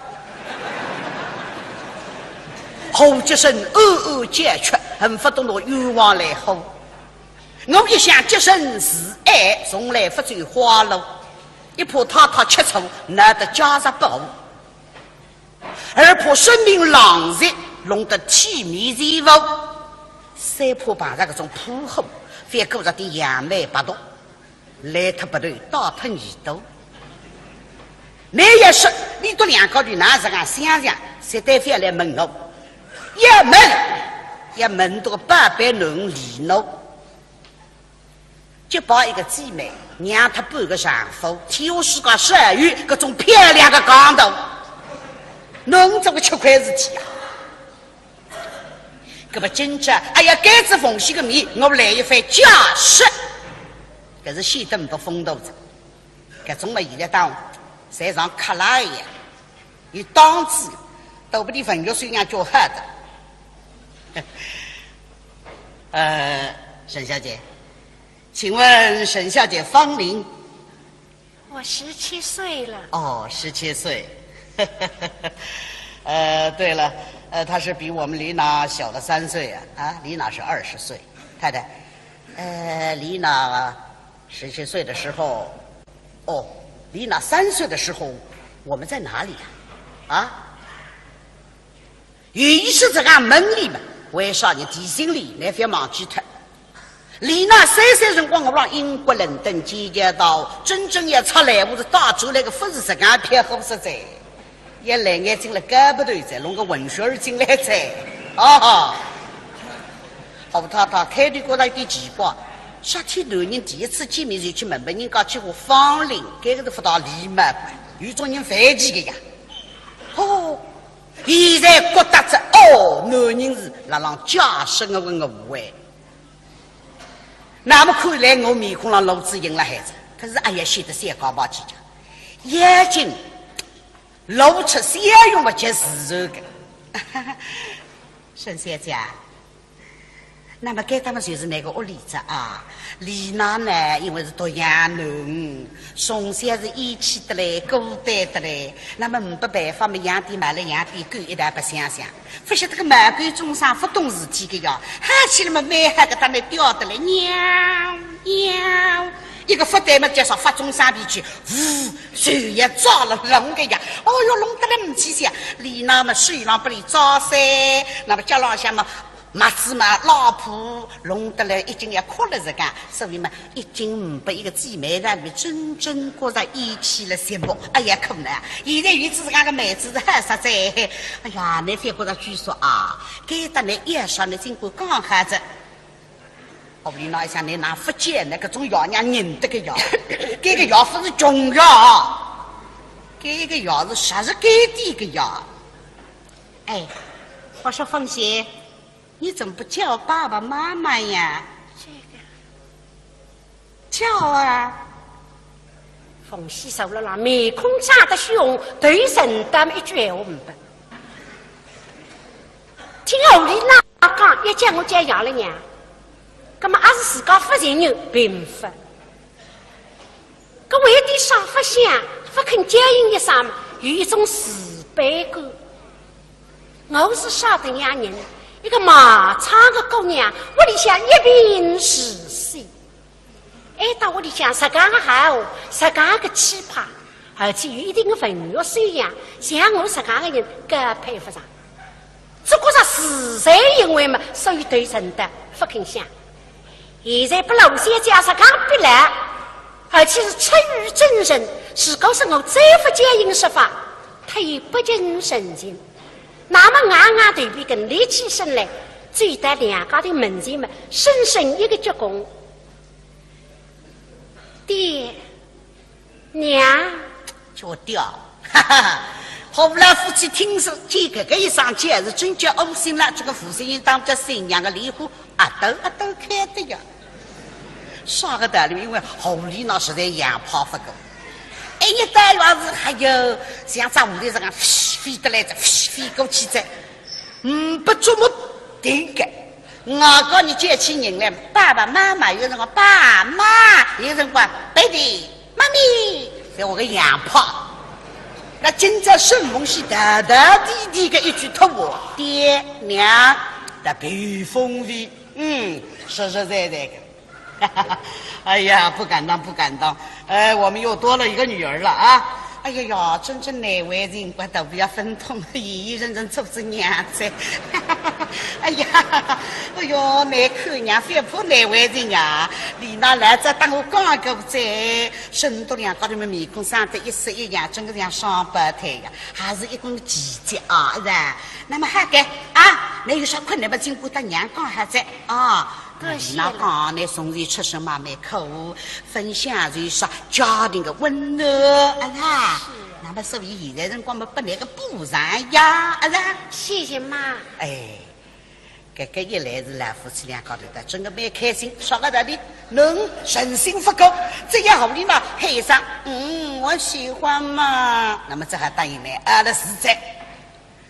胡杰生解决，很不懂得冤枉来后。我一想洁身自爱，从来不走花路，一怕太太吃醋，难得家事不好，二怕生命狼藉，弄得体面人物，三怕碰上这种铺后，反顾着点杨梅不动，来他不对，打他耳朵。你也是，你都两个人哪是俺想想，谁带翻来问我，一问到八百人理我。就把一个姊妹让她半个丈夫，替我是个12月各种漂亮的港头，弄这个吃亏事体啊！搿么今朝哎呀，改子奉献个面，我来一番假释，搿是显得不风度子。搿种嘛，现在当侪像克拉一样，有档次，都不得文学水样叫好的。沈小姐。请问沈小姐芳龄？我17岁了。哦，17岁。对了，她是比我们李娜小了3岁啊。李娜是20岁。太太，李娜17岁的时候，哦，李娜3岁的时候，我们在哪里呀？于是这俺门里嘛，为啥你提醒你来别忘记他？李娜3岁辰光，我让英国伦敦见见到，真正要出来，我是打出来个不是这样偏好实在，也来眼睛了搞不对在，弄个文学儿进来在，好太太开的过来有点奇怪，昨天男人第一次见面就去问人家去我芳龄，这个是辅导礼貌关，有种人犯忌的呀。哦，现在觉得这男人是让加深的问个无谓。那么看来我面孔上露子赢了孩子，可是哎呀，显得三高不计较，眼睛露出三用不及自然的。沈小姐，那么该他们就是那个屋里子啊。李娜呢，因为是读洋人，从小是义气的嘞，孤单的嘞，那么没办法嘛，洋店买了洋店狗一代不想想，不晓得个满关中上不懂事体个呀，喊起来嘛，蛮喊个他那叼的嘞，喵喵。一个发呆嘛，介绍发中山皮去，呜，手也抓了龙个呀！哦哟，龙得了唔起些，李娜嘛水浪不里招噻，那么家老乡嘛，马子嘛老婆龙得了已经要哭了这个，所以嘛，已经不一个姊妹让你真正过在一起了羡慕。哎呀，可能现在原子这个妹子是很实在。哎呀，那反过来据说啊，给得你夜上的经过刚孩子。我李老想你拿福建那个种药娘认得个药，这个药不是中药，这个药是啥是给的个药？哎，我说凤姐，你怎么不叫爸爸妈妈呀？这个叫啊！凤喜受了啦，面孔炸得凶，对神的一句话唔不。听后里那讲，一讲我就要了娘。那么还是自家不承认并不，搿为的啥不想不肯接应一声，有一种自卑感。我是晓得伢人，一个马场的姑娘，屋里向一贫如洗，挨到屋里向自家的好，自家的气派，而且有一定的文学修养，像我自家的人更配不上。只不过是实在因为嘛，所以对人的不肯想。现在不露些加上刚必来，而且是出于真人，是告诉我再不接应说法，他也不尽神经。那么暗暗对比跟立起身来，最得两家的门人们深深一个鞠躬。爹娘就掉，哈哈。后来夫妻听说这个一上去是真叫恶心了，这个父亲当着新娘的礼户啊都开的呀。啥个道理？因为后里那实在养跑不够，哎，你大院子还有像咱屋里这样飞得来着，飞过去着，不琢磨定个。我告你接起人来，爸爸妈妈有人讲爸妈，有人讲爸弟妈咪，在我个养跑。那今朝顺风是大大滴滴的一句托我爹娘的北风味，实实在在的。哎呀，不敢当，不敢当。我们又多了一个女儿了啊！哎呀呀，真正哪位人我都不要分通，一人人做着娘子。哎呀，哎呦，难看娘反扑哪位人呀？李娜来这当我刚个在，深度两高头面孔上的一色一样，整个像双胞胎呀，还是一根奇迹啊！是吧？那么还该啊，那有啥困难不经过他娘刚还在啊？那讲呢，从前出身嘛蛮苦，分享就是说家庭的温暖啊。那么所以现在人光么不那个补偿呀，谢谢妈。哎，这个一来是老夫妻俩搞的，真的蛮开心。说个道理，能人心不够，这样好的嘛，配上我喜欢嘛。那么这还答应来，的实在，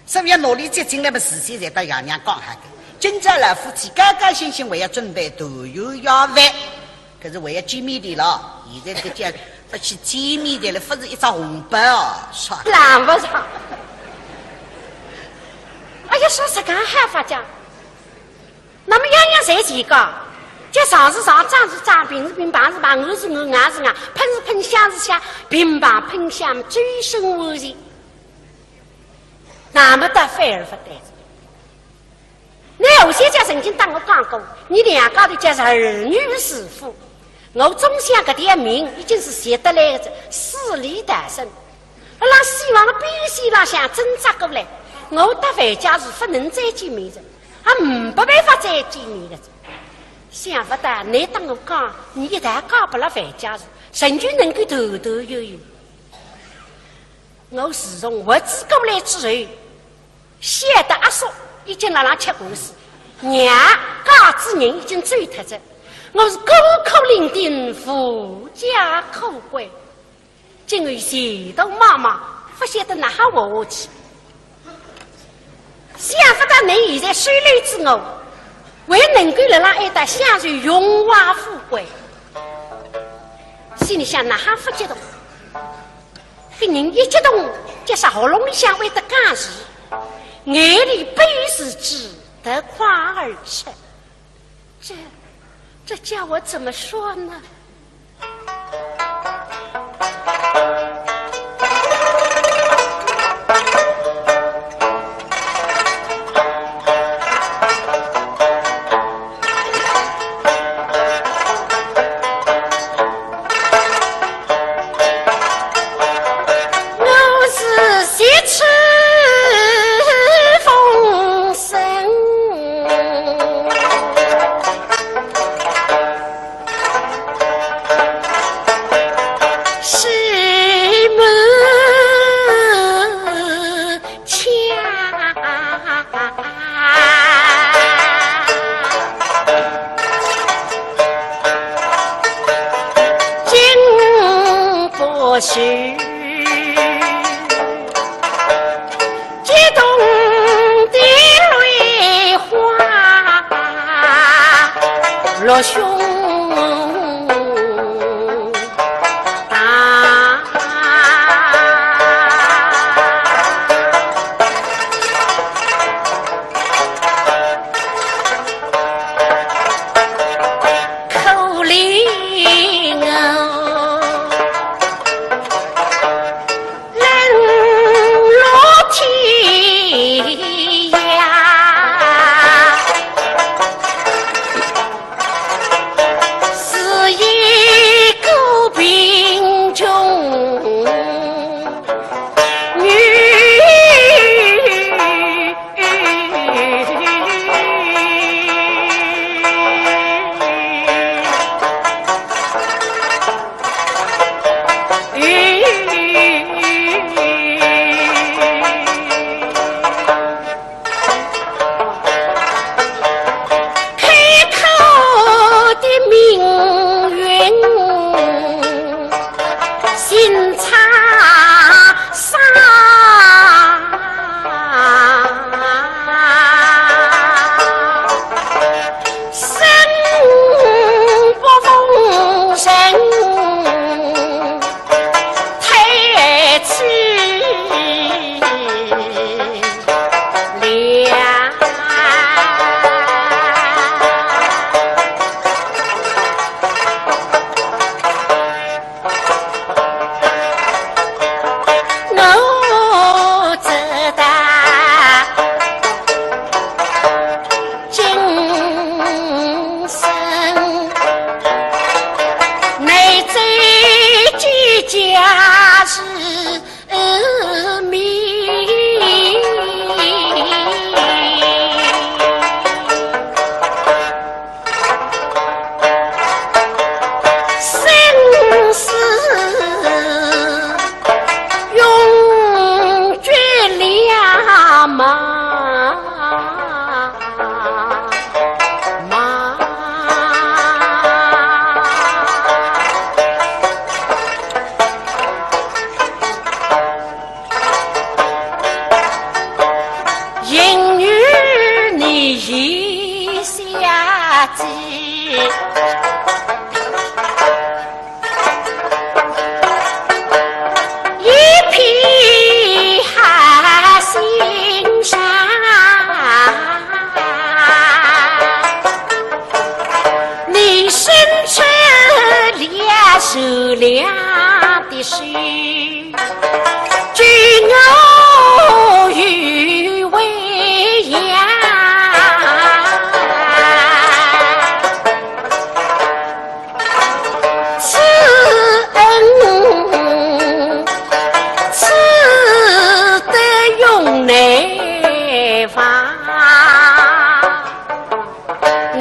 所以要努力接近那么事情才到爷娘讲下的。今朝老夫妻高高兴兴，我要准备团圆要饭，可是我要见面的了。现在这个叫不去见面的了，不是一张红包哦，说拦不上。哎呀，说实干还发讲，那么样样谁几个？这上是上，长是长，平是平，棒是棒，我是我，硬是硬，喷是喷，香是香，平棒喷香，最深无疑。那么的反而不对。那有些家曾经当我讲过，你两个的家是儿女媳妇，我总想个点名已经是写得来的势力大胜，而让希望的必须让想挣扎过来，我的回家是不能再见面的，不办法再见面的。想不到你当我讲，你一旦搞不了回家时，甚至能够头头悠悠。我自从物资过来之后，小的阿叔已经让人吃过事，娘家之人已经走脱着。我是孤苦伶仃，富家可归。今日前头妈妈不晓得哪哈活下去，想不到你现在水流之后，还能够让人爱得享受荣华富贵，心里想哪哈不激动？个人一激动，就是喉咙里向会得干事，眼里悲时之得夸而吃。这叫我怎么说呢？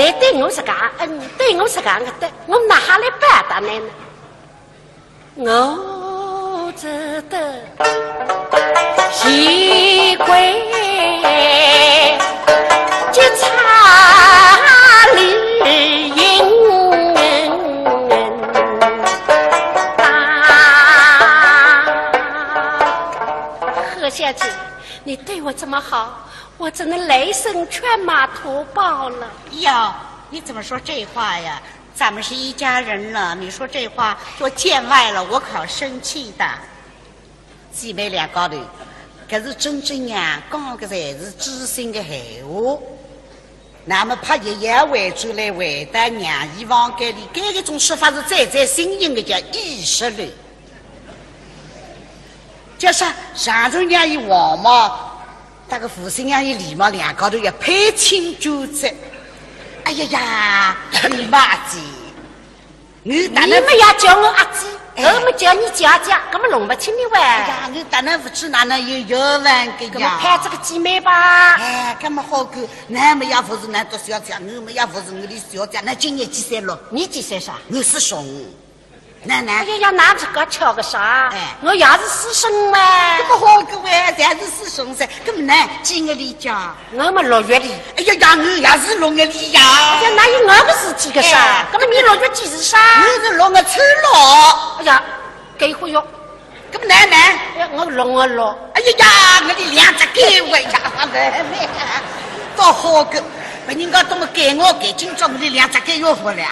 你对我是讲对我是讲的，我哪哈来办的呢？我只得习惯这茶里饮何小姐，你对我这么好，我真的雷声劝马图报了。哟，你怎么说这话呀？咱们是一家人了，你说这话就见外了，我可生气的。姊妹俩高头，可是真正呀，讲的才是知心的闲话。那么怕爷爷回转来回答娘姨往改里，改一种说法是再新颖的，叫意识了。加上上头娘姨王嘛，那个父亲娘姨李嘛，两高头要配亲纠责。哎呀呀，你妈子，你们要叫我阿姐，我们叫你姐姐，根本弄不清你喂。哎呀，你当然不知哪能有冤枉个呀？我们派这个姐妹吧。哎，干么好个？那么也不是那多小姐，我们也不是我的小姐，那今年几岁了？你几岁啥？我是兄。奶奶，哎呀，拿这个敲个啥？哎，我也是师兄嘛。这么好个喂，咱是师兄噻，这么难几月里讲？我们6月里。哎呀呀，我也是6月里呀。哎呀，哪有我个事几个啥？那么你6月几日啥？我是6月初6。哎呀，给忽悠。这么奶奶？哎，我6月6。哎呀呀，我的两只给我呀，妹妹，多好个！被人家这么给我给，今朝我的两只给要不了。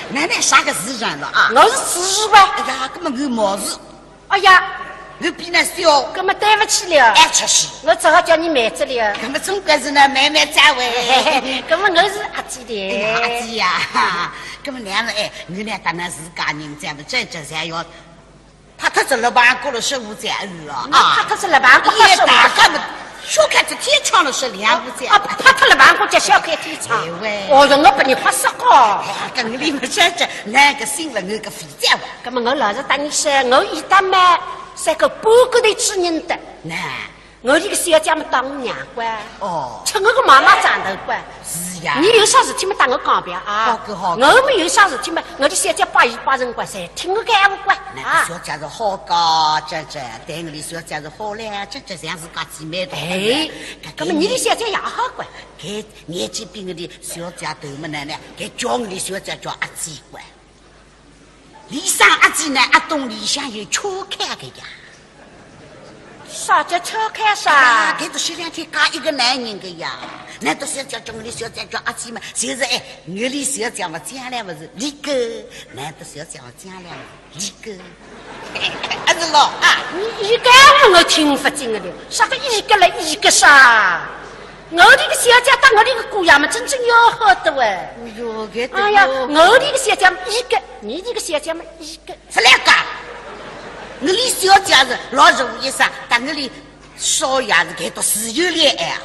奶奶啥个时辰了啊？我是40吧。哎呀，根本我毛事。哎呀，我比那小。根本对不起了。哎，确实。我只好叫你妹子了。根本总归是那妹妹在位。根本我是阿姐的。阿姐呀，根本两个哎，我俩当然是家人，咱们这才要。他这老板过了15载日啊！他是老板过也大干的。小看这天窗了是2五载。啊，他老板过叫小看天窗。哦哟，我把你发死过。哎呀，跟你们说这那个新闻那个肥皂吧。那么我老是打你说，我一打嘛是个半个的主人的。那我这个小姐们当我娘官。哦。吃我个妈妈长头官。是呀。你有啥事体嘛打我讲表啊？好个好。我们有啥事体嘛，我的小姐把人管噻，听我个闲话管。那小姐是好高，这对我的小姐是好嘞，这像是个姊妹的。哎，那么你的小姐也好管。给年纪比我的小姐大么奶奶，给叫我的小姐叫阿姐管。李上阿姐呢，阿东里向有巧看的呀。啥叫巧看啥？给都是2天嫁一个男人的呀。难道是要叫我的小姐叫阿姐吗？就是哎，我的小姐嘛，将来不是离个，难道是要叫我将来离个？还是老啊？你一个我听不进了，啥个一个了一个啥？我这个小姐当我这个姑娘们真正要好的喂。哎呀，我这个小姐一个，你这个小姐们一个，不来干。我的小姐是老容易啥，但我的少爷是给到自由恋爱。